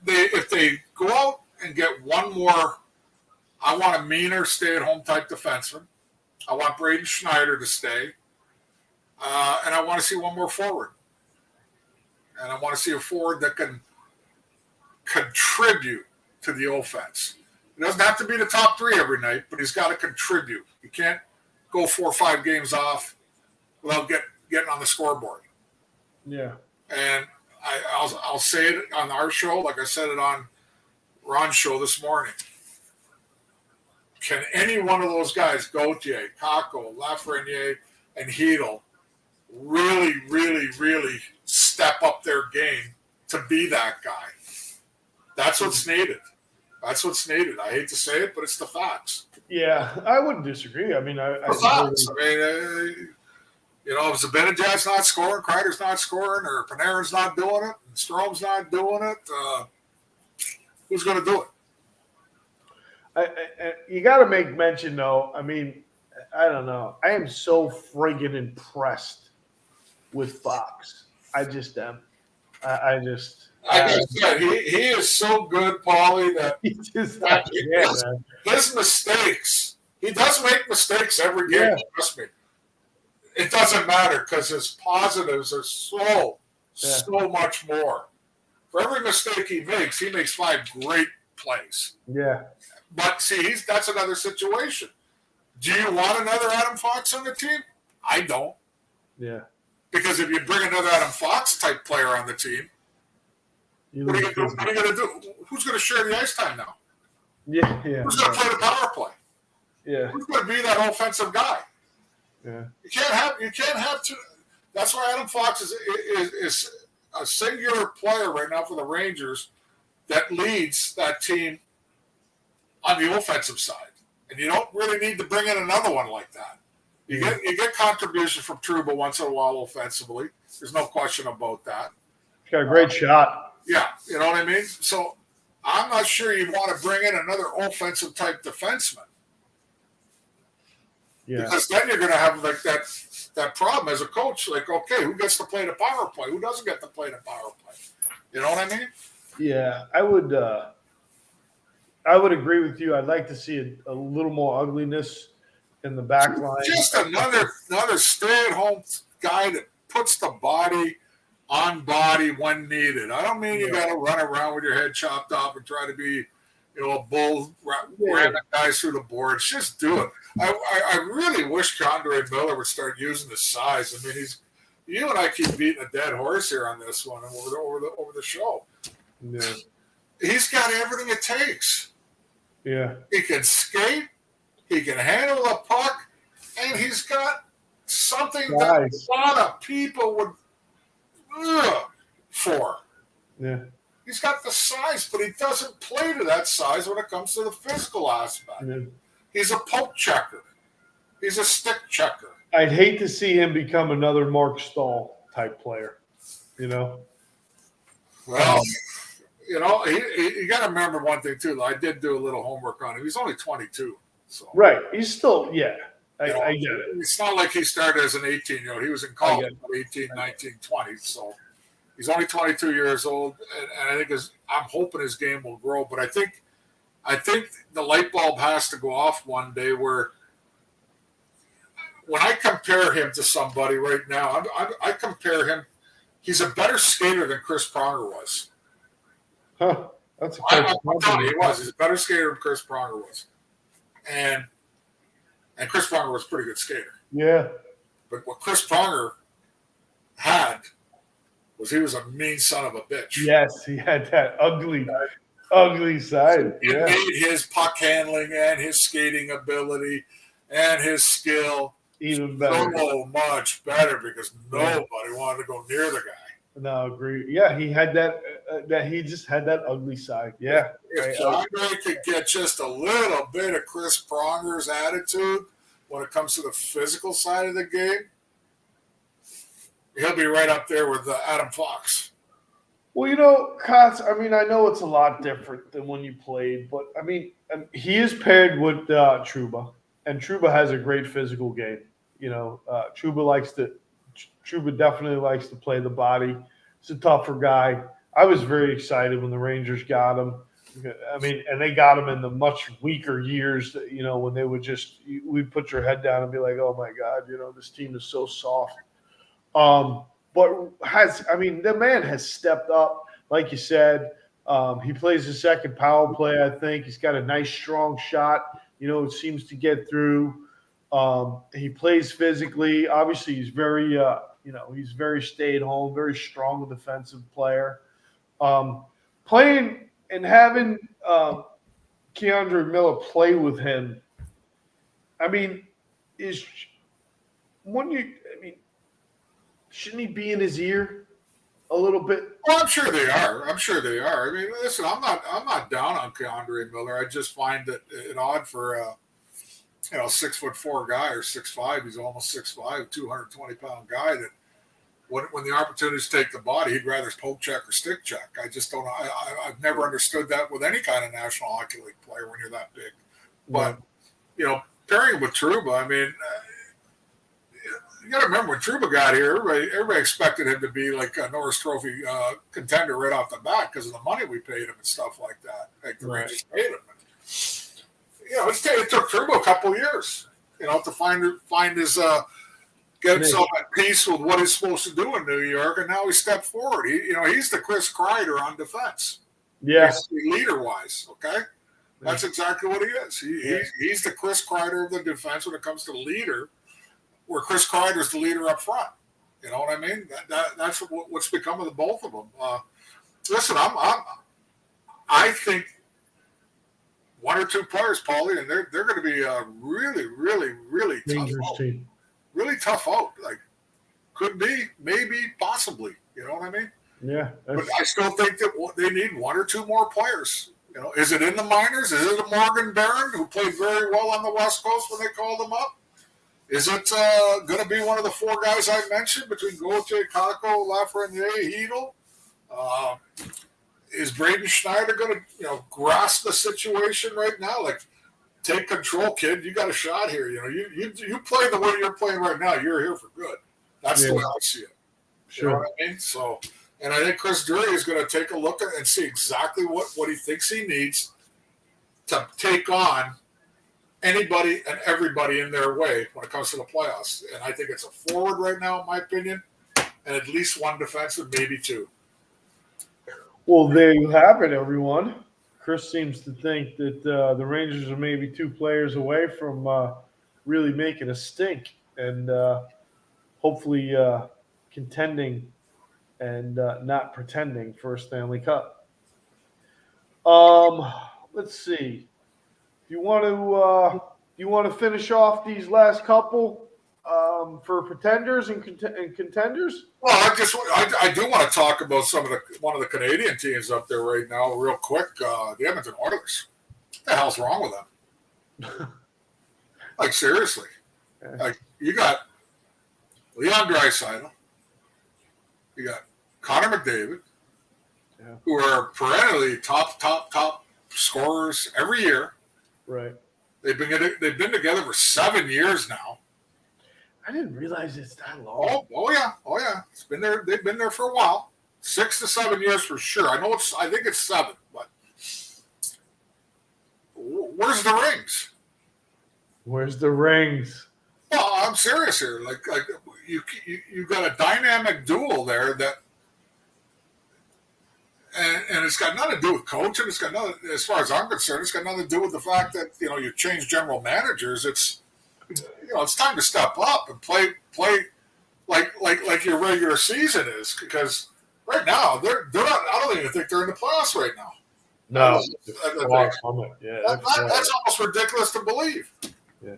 if they go out and get one more, I want a meaner stay-at-home type defenseman. I want Braden Schneider to stay. And I want to see one more forward. And I want to see a forward that can contribute to the offense. It doesn't have to be the top three every night, but he's got to contribute. You can't go 4 or 5 games off without getting on the scoreboard. Yeah. And I'll say it on our show, like I said it on Ron's show this morning. Can any one of those guys, Gauthier, Kakko, Lafreniere, and Hedl, really, really, really step up their game to be that guy? That's what's needed. That's what's needed. I hate to say it, but it's the facts. Yeah, I wouldn't disagree. I mean, the facts. I mean, if Zibanejad's not scoring, Kreider's not scoring, or Panarin's not doing it, and Strome's not doing it, who's going to do it? You got to make mention, though. I mean, I don't know. I am so friggin' impressed with Fox. I just am. I just said, he is so good, Paulie, that his mistakes, he does make mistakes every game, trust me. It doesn't matter because his positives are so much more. For every mistake he makes 5 great plays. Yeah. But see, that's another situation. Do you want another Adam Fox on the team? I don't. Yeah. Because if you bring another Adam Fox type player on the team, what are you going to do? Who's going to share the ice time now? Yeah. Who's going to play the power play? Yeah. Who's going to be that offensive guy? Yeah. You can't have two. That's why Adam Fox is a singular player right now for the Rangers that leads that team on the offensive side. And you don't really need to bring in another one like that. You get contribution from Trouba once in a while offensively. There's no question about that. He's got a great shot. Yeah, you know what I mean? So I'm not sure you want to bring in another offensive type defenseman. Yeah. Because then you're going to have like that problem as a coach. Like, okay, who gets to play the power play? Who doesn't get to play the power play? You know what I mean? Yeah, I would agree with you. I'd like to see a little more ugliness in the back line. Just another stay-at-home guy that puts the body on body when needed. I don't mean you got to run around with your head chopped off and try to be, a bull ramming guys through the boards. Just do it. I really wish Condre Miller would start using the size. I mean, you and I keep beating a dead horse here on this one over the show. Yeah. He's got everything it takes. Yeah. He can skate. He can handle a puck, and he's got something that a lot of people would for. Yeah. He's got the size, but he doesn't play to that size when it comes to the physical aspect. Yeah. He's a poke checker. He's a stick checker. I'd hate to see him become another Mark Stahl type player, Well, you got to remember one thing, too. I did do a little homework on him. He's only 22. So. Right. He's still, I get it. It's not like he started as an 18-year-old. He was in college at 18, 19, 20. So he's only 22 years old. And I think I'm hoping his game will grow. But I think the light bulb has to go off one day where when I compare him to somebody right now, I compare him. He's a better skater than Chris Pronger was. Huh. That's a I'm telling you, he was. He's a better skater than Chris Pronger was. And Chris Pronger was a pretty good skater. Yeah. But what Chris Pronger had was he was a mean son of a bitch. Yes, he had that ugly side. He made his puck handling and his skating ability and his skill. even better. So much better because nobody wanted to go near the guy. No, agree. Yeah, he had that he just had that ugly side. Yeah. If Andre could get just a little bit of Chris Pronger's attitude when it comes to the physical side of the game, he'll be right up there with Adam Fox. Well, Kotz, I mean, I know it's a lot different than when you played, but I mean, he is paired with Trouba, and Trouba has a great physical game. Trouba definitely likes to play the body. He's a tougher guy. I was very excited when the Rangers got him. I mean, and they got him in the much weaker years, when they would we'd put your head down and be like, oh my God, this team is so soft. But the man has stepped up, like you said. He plays the second power play, I think. He's got a nice, strong shot. It seems to get through. He plays physically. Obviously, he's very, he's very stay-at-home, very strong defensive player. Playing and having Keandre Miller play with him, I mean, shouldn't he be in his ear a little bit? Well, I'm sure they are. I mean, listen, I'm not down on Keandre Miller. I just find it odd for a 6'4" guy or 6'5". He's almost 6'5", 220-pound guy that when the opportunities take the body, he'd rather poke check or stick check. I just don't know. I've never understood that with any kind of National Hockey League player when you're that big. But, pairing him with Trouba, I mean, you got to remember when Trouba got here, everybody expected him to be like a Norris Trophy contender right off the bat because of the money we paid him and stuff like that. Like the Rangers paid him. It took Trouba a couple of years, to find his get himself at peace with what he's supposed to do in New York, and now he stepped forward. He's the Chris Kreider on defense. Yeah, leader-wise, okay. That's exactly what he is. He's the Chris Kreider of the defense when it comes to leader, where Chris Kreider's the leader up front. You know what I mean? That's what's become of the both of them. Listen, I think one or two players, Paulie, and they're going to be a really, really, really tough out. Team. Really tough out. Like, could be, maybe, possibly. You know what I mean? Yeah. But I still think that they need one or two more players. Is it in the minors? Is it a Morgan Barron who played very well on the West Coast when they called him up? Is it going to be one of the four guys I mentioned between Gauthier, Kako, Lafreniere, Hedel? Is Braden Schneider going to, grasp the situation right now? Like, take control, kid. You got a shot here. You play the way you're playing right now. You're here for good. That's the way I see it. Sure. You know what I mean? So, and I think Chris Drury is going to take a look at and see exactly what he thinks he needs to take on anybody and everybody in their way when it comes to the playoffs. And I think it's a forward right now, in my opinion, and at least one defensive, maybe two. Well, there you have it, everyone. Chris seems to think that the Rangers are maybe two players away from really making a stink and hopefully contending and not pretending for a Stanley Cup. Let's see. Do you want to finish off these last couple for pretenders and contenders? Well, I do want to talk about one of the Canadian teams up there right now, real quick. The Edmonton Oilers. What the hell's wrong with them? Like, seriously. Like, you got Leon Draisaitl. You got Connor McDavid, who are perennially top scorers every year. Right. They've been together for 7 years now. I didn't realize it's that long. Oh yeah. It's been there. They've been there for a while. 6 to 7 years for sure. I think it's 7, but where's the rings? Where's the rings? Well, I'm serious here. Like you got a dynamic duel there that, and it's got nothing to do with coaching. It's got nothing, as far as I'm concerned, it's got nothing to do with the fact that you change general managers. It's it's time to step up and play like your regular season is, because right now they're not. I don't even think they're in the playoffs right now. No, that's almost ridiculous to believe. Yeah,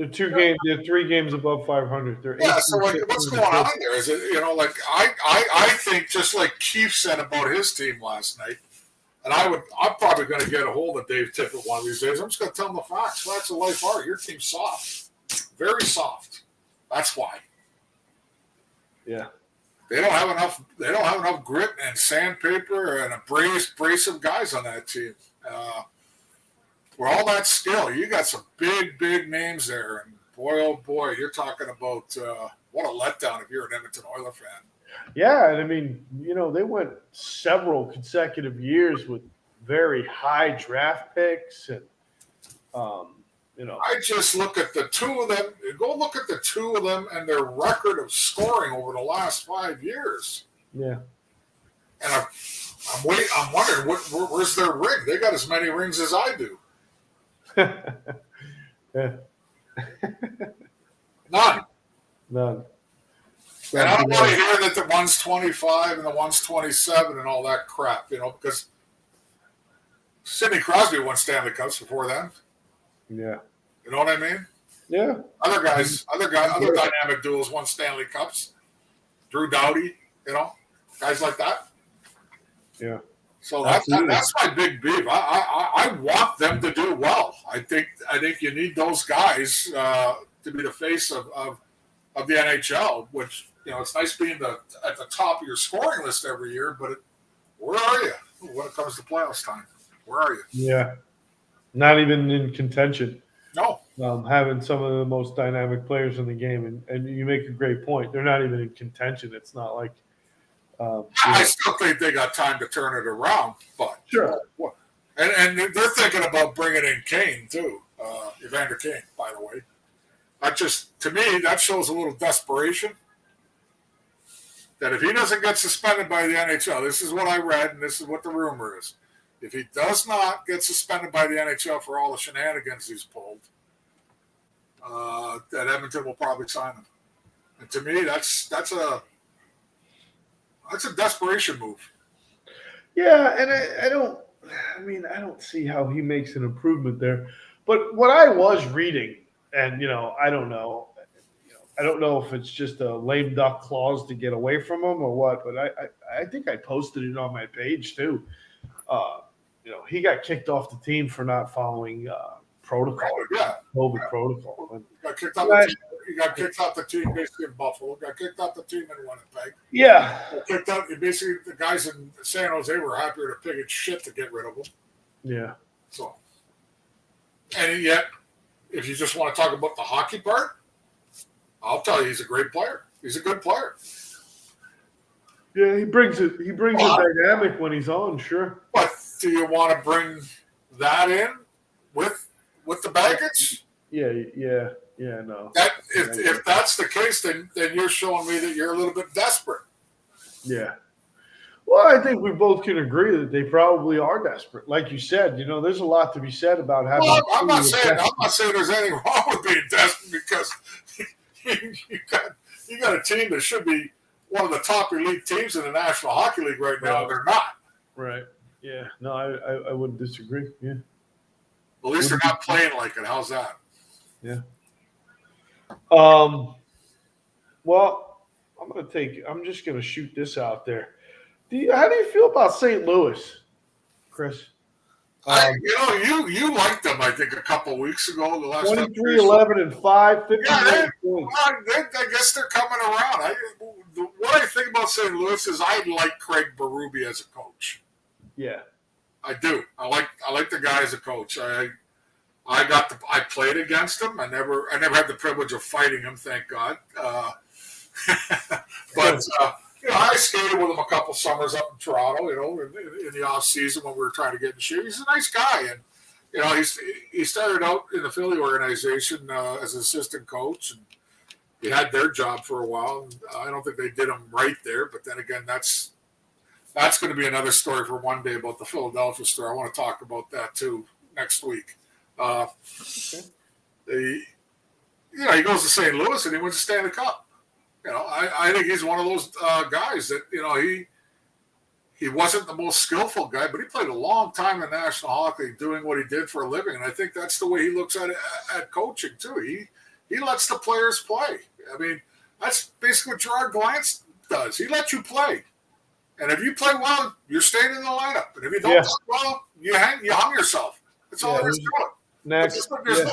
They're 3 games above 500. They're 18, So like, what's 15, going on there? Is it like I think just like Keefe said about his team last night, and I'm probably going to get a hold of Dave Tippett one of these days. I'm just going to tell him the facts. Facts of life are your team's soft, very soft. That's why. Yeah. They don't have enough. They don't have enough grit and sandpaper and abrasive guys on that team. For all that skill, you got some big names there, and boy, oh boy, you're talking about what a letdown if you're an Edmonton Oilers fan. Yeah, and I mean, they went several consecutive years with very high draft picks, and I just look at the two of them. Go look at the two of them and their record of scoring over the last 5 years. Yeah. And I'm wondering where's their ring? They got as many rings as I do. Yeah. None. And I don't want to hear that the one's 25 and the one's 27 and all that crap, because Sidney Crosby won Stanley Cups before then. Yeah. You know what I mean? Yeah. Other dynamic duels won Stanley Cups. Drew Doughty, guys like that. Yeah. So that's my big beef. I want them to do well. I think you need those guys to be the face of the NHL, which it's nice being at the top of your scoring list every year, but where are you when it comes to playoffs time? Where are you? Yeah. Not even in contention. No. Having some of the most dynamic players in the game, and you make a great point. They're not even in contention. It's not like I still think they got time to turn it around, but sure. And they're thinking about bringing in Kane too, Evander Kane, by the way. That just, to me, that shows a little desperation. That if he doesn't get suspended by the NHL, this is what I read, and this is what the rumor is. If he does not get suspended by the NHL for all the shenanigans he's pulled, that Edmonton will probably sign him. And to me, that's a desperation move. Yeah, and I don't see how he makes an improvement there. But what I was reading, and I don't know. I don't know if it's just a lame duck clause to get away from him or what, but I think I posted it on my page too. He got kicked off the team for not following protocol, COVID protocol. He got kicked off the team basically in Buffalo. Got kicked off the team in Winnipeg. Yeah. Kicked out. Basically, the guys in San Jose were happier to pig his shit to get rid of him. Yeah. So, and yet, if you just want to talk about the hockey part, I'll tell you, he's a great player. He's a good player. Yeah, he brings a dynamic when he's on, sure. But do you want to bring that in with the baggage? Yeah, no. If that's the case, then you're showing me that you're a little bit desperate. Yeah. Well, I think we both can agree that they probably are desperate. Like you said, there's a lot to be said about having. Well, I'm not saying there's anything wrong with being desperate because you got a team that should be one of the top elite teams in the National Hockey League right now. They're not. Right. Yeah. No, I wouldn't disagree. Yeah. At least they're not playing like it. How's that? Yeah. Well, I'm just gonna shoot this out there. How do you feel about St. Louis, Chris? You liked them, I think, a couple of weeks ago. The last 23, 11, and 5, 50 points. I guess they're coming around. What I think about St. Louis is I like Craig Berube as a coach. Yeah, I do. I like the guy as a coach. I played against him. I never had the privilege of fighting him, thank God. But I skated with him a couple summers up in Toronto. In the off season when we were trying to get in shape. He's a nice guy, and he started out in the Philly organization as an assistant coach, and he had their job for a while. I don't think they did him right there, but then again, that's going to be another story for one day about the Philadelphia story. I want to talk about that too next week. He goes to St. Louis and he wins the Stanley Cup. I think he's one of those guys that he wasn't the most skillful guy, but he played a long time in the National Hockey League doing what he did for a living, and I think that's the way he looks at coaching too. He lets the players play. I mean, that's basically what Gerard Gallant does. He lets you play. And if you play well, you're staying in the lineup. And if you don't play well, you hung yourself. That's all there's to it. Next. There's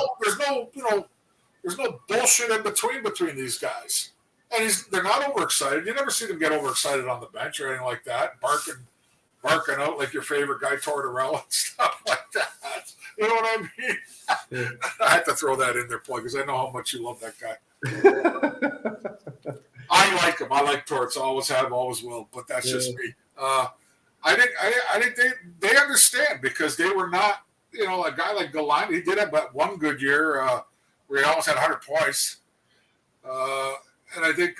no bullshit in between these guys. And they're not overexcited. You never see them get overexcited on the bench or anything like that, barking out like your favorite guy Tortorella and stuff like that. You know what I mean? Yeah. I had to throw that in there, plug, because I know how much you love that guy. I like him. I like Torts. Always have, always will. But that's just me. I think they understand, because they were not, a guy like Gallant. He did have but one good year where he almost had 100 points. And I think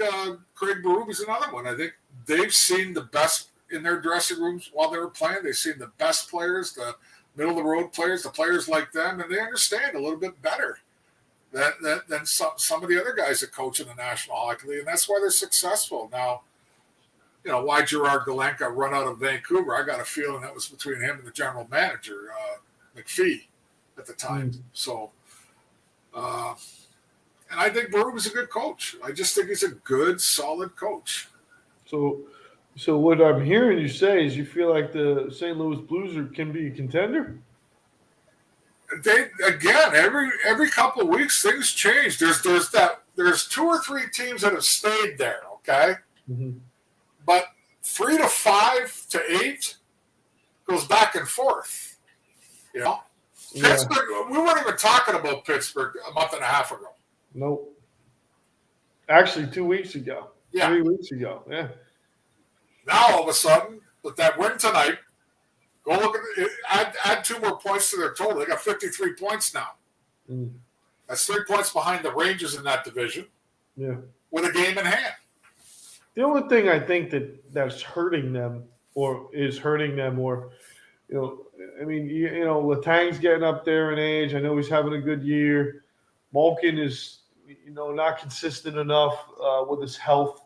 Craig Berube another one. I think they've seen the best in their dressing rooms while they were playing. They've seen the best players, the middle-of-the-road players, the players like them, and they understand a little bit better than some of the other guys that coach in the National Hockey League, and that's why they're successful. Now, why Gerard Gallant got run out of Vancouver, I got a feeling that was between him and the general manager, McPhee, at the time. So, and I think Berube is a good coach. I just think he's a good, solid coach. So what I'm hearing you say is you feel like the St. Louis Blues can be a contender? Every couple of weeks things change. There's 2 or 3 teams that have stayed there, okay? Mm-hmm. But 3 to 5 to 8 goes back and forth. Pittsburgh. We weren't even talking about Pittsburgh a month and a half ago. Nope. Actually, 2 weeks ago. Yeah. 3 weeks ago. Yeah. Now all of a sudden, with that win tonight, go look at it, add 2 more points to their total. They got 53 points now. Mm. That's 3 points behind the Rangers in that division. Yeah. With a game in hand. The only thing I think that's hurting them, Letang's getting up there in age. I know he's having a good year. Malkin is, not consistent enough with his health.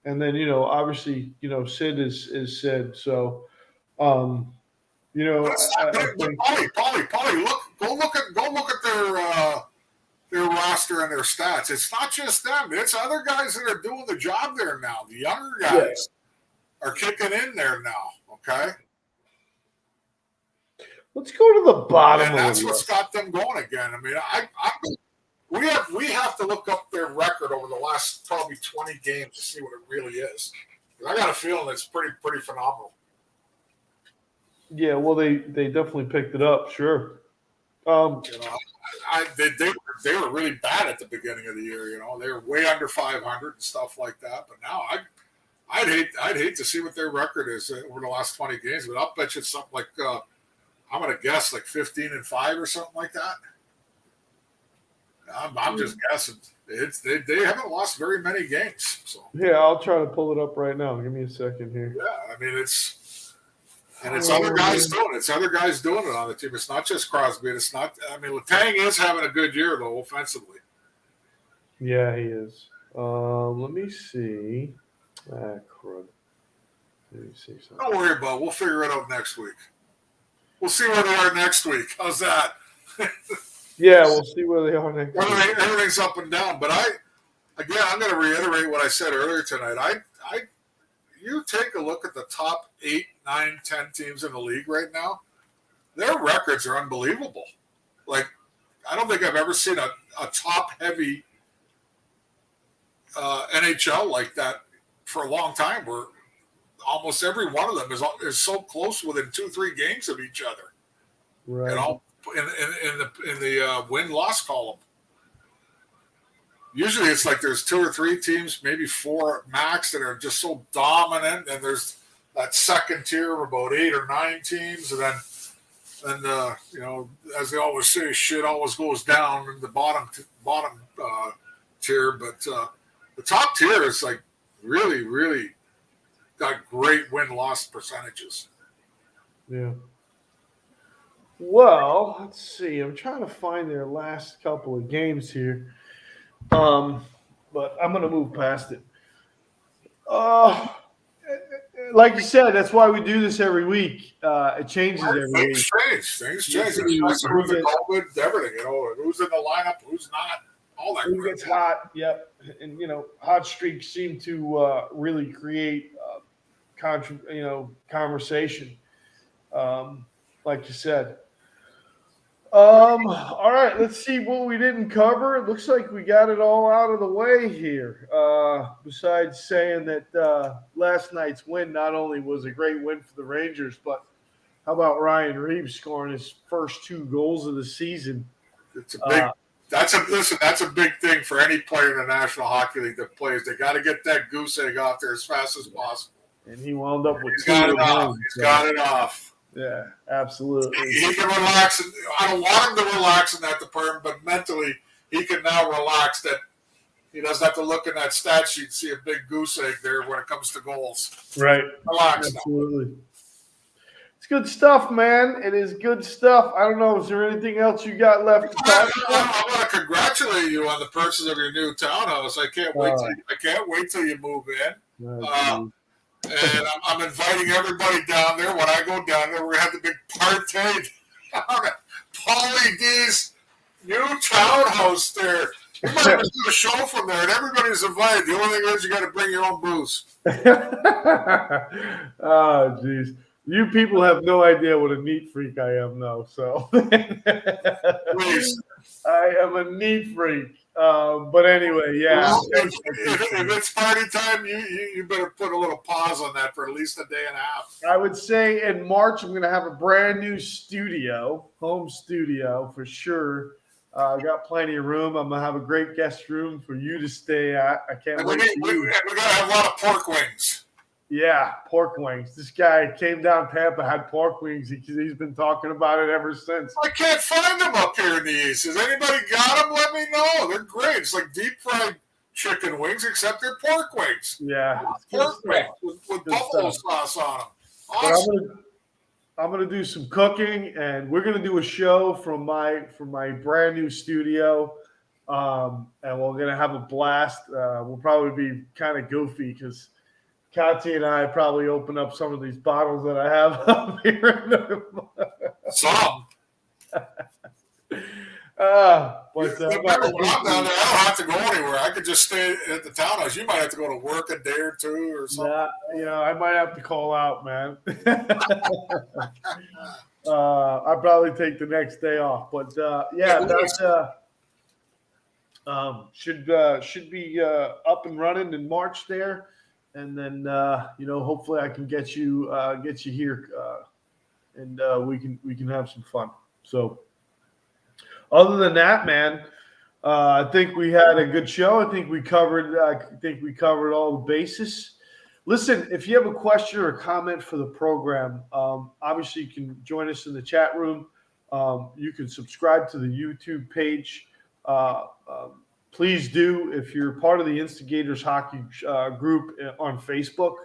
And then, obviously, Sid is Sid. So, I think, Paulie, go look at their roster and their stats. It's not just them. It's other guys that are doing the job there now. The younger guys are kicking in there now, okay? Let's go to the bottom and of that's the what's list. got them going again. I mean, we have to look up their record over the last probably 20 games to see what it really is. I got a feeling it's pretty phenomenal. Yeah, well, they definitely picked it up, sure. They were really bad at the beginning of the year. They were way under 500 and stuff like that. But now I'd hate to see what their record is over the last 20 games. But I'll bet you it's something like I'm gonna guess like 15-5 or something like that. I'm just guessing. They haven't lost very many games. So yeah, I'll try to pull it up right now. Give me a second here. Yeah, I mean it's other guys doing it. It's other guys doing it on the team. It's not just Crosby. It's not. I mean, Letang is having a good year though offensively. Yeah, he is. Let me see. Crud. Let me see something. Don't worry about it. We'll figure it out next week. We'll see where they are next week. How's that? Yeah, we'll see where they are next week. Everything's up and down. But I'm going to reiterate what I said earlier tonight. You take a look at the top 8, 9, 10 teams in the league right now. Their records are unbelievable. Like, I don't think I've ever seen a top-heavy NHL like that for a long time, where almost every one of them is so close within 2-3 games of each other. Right. In the win-loss column. Usually it's like there's 2 or 3 teams, maybe 4 max, that are just so dominant, and there's that second tier of about 8 or 9 teams, and then as they always say, shit always goes down in the bottom tier, but the top tier is like really, really got great win-loss percentages. Yeah. Well, let's see. I'm trying to find their last couple of games here. But I'm going to move past it. like you said, that's why we do this every week. It changes every week. Things change. Who's in COVID, everything. Who's in the lineup, who's not, all that. Who gets hot? Yep. And hot streaks seem to really create conversation. Like you said. All right, let's see what we didn't cover. It looks like we got it all out of the way here. Besides saying that last night's win not only was a great win for the Rangers, but how about Ryan Reeves scoring his first 2 goals of the season? It's a big. That's a big thing for any player in the National Hockey League that plays. They got to get that goose egg out there as fast as possible. And he wound up with He's got it off. He's got it off. Yeah, absolutely. He can relax. I don't want him to relax in that department, but mentally he can now relax that he doesn't have to look in that stat sheet and see a big goose egg there when it comes to goals. Right. Relax. Absolutely. Now. It's good stuff, man. It is good stuff. I don't know. Is there anything else you got left to talk about? I want to congratulate you on the purchase of your new townhouse. I can't wait. I can't wait till you move in. And I'm inviting everybody down there. When I go down there, we're going to have the big party down at Paulie D's new townhouse there. You might have to do a show from there, and everybody's invited. The only thing is you got to bring your own booze. Oh, jeez. You people have no idea what a neat freak I am, though. So Please. I am a neat freak. But anyway, yeah. Well, if it's party time, you better put a little pause on that for at least a day and a half. I would say in March I'm going to have a brand new studio, home studio for sure. I got plenty of room. I'm going to have a great guest room for you to stay at. I can't wait. We're going to have a lot of pork wings. Yeah, pork wings. This guy came down Tampa, had pork wings. He's been talking about it ever since. I can't find them up here in the East. Has anybody got them? Let me know. They're great. It's like deep fried chicken wings, except they're pork wings. Yeah. Pork wings with buffalo sauce on them. Awesome. I'm gonna do some cooking, and we're gonna do a show from my brand new studio, and we're gonna have a blast. We'll probably be kind of goofy because Kathy and I probably open up some of these bottles that I have up here. Some. But when I'm down there, I don't have to go anywhere. I could just stay at the townhouse. You might have to go to work a day or two or something. I might have to call out, man. I'll probably take the next day off. But that should be up and running in March there. And then hopefully I can get you here, and we can have some fun. So, other than that, man, I think we had a good show. I think we covered all the bases. Listen, if you have a question or a comment for the program, obviously you can join us in the chat room. You can subscribe to the YouTube page. Please do, if you're part of the Instigators hockey group on Facebook.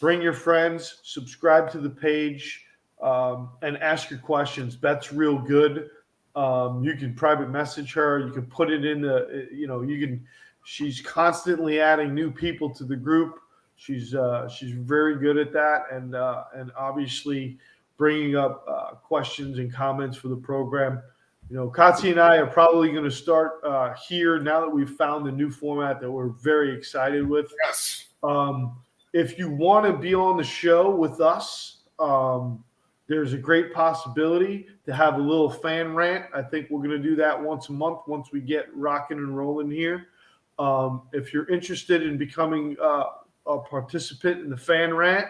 Bring your friends, subscribe to the page, and ask your questions. Beth's real good. You can private message her. You can put it in she's constantly adding new people to the group. She's very good at that, and obviously bringing up questions and comments for the program. Katsi and I are probably going to start here now that we've found the new format that we're very excited with. Yes. If you want to be on the show with us, there's a great possibility to have a little fan rant. I think we're going to do that once a month once we get rocking and rolling here. If you're interested in becoming a participant in the fan rant,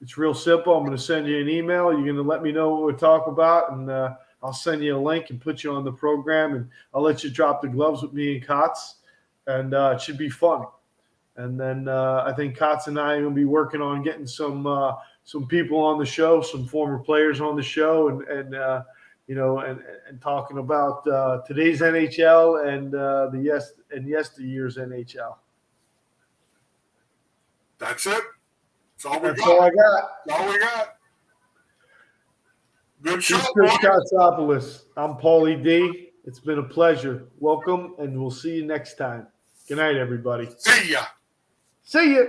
it's real simple. I'm going to send you an email. You're going to let me know what we're talking about, and I'll send you a link and put you on the program, and I'll let you drop the gloves with me and Kotz, and it should be fun. And then I think Kotz and I are going to be working on getting some people on the show, some former players on the show, and talking about today's NHL and yesteryear's NHL. That's it. That's all we got. All I got. That's all we got. Good show, Chris Kotsopoulos. I'm Paulie D. It's been a pleasure. Welcome, and we'll see you next time. Good night, everybody. See ya. See ya.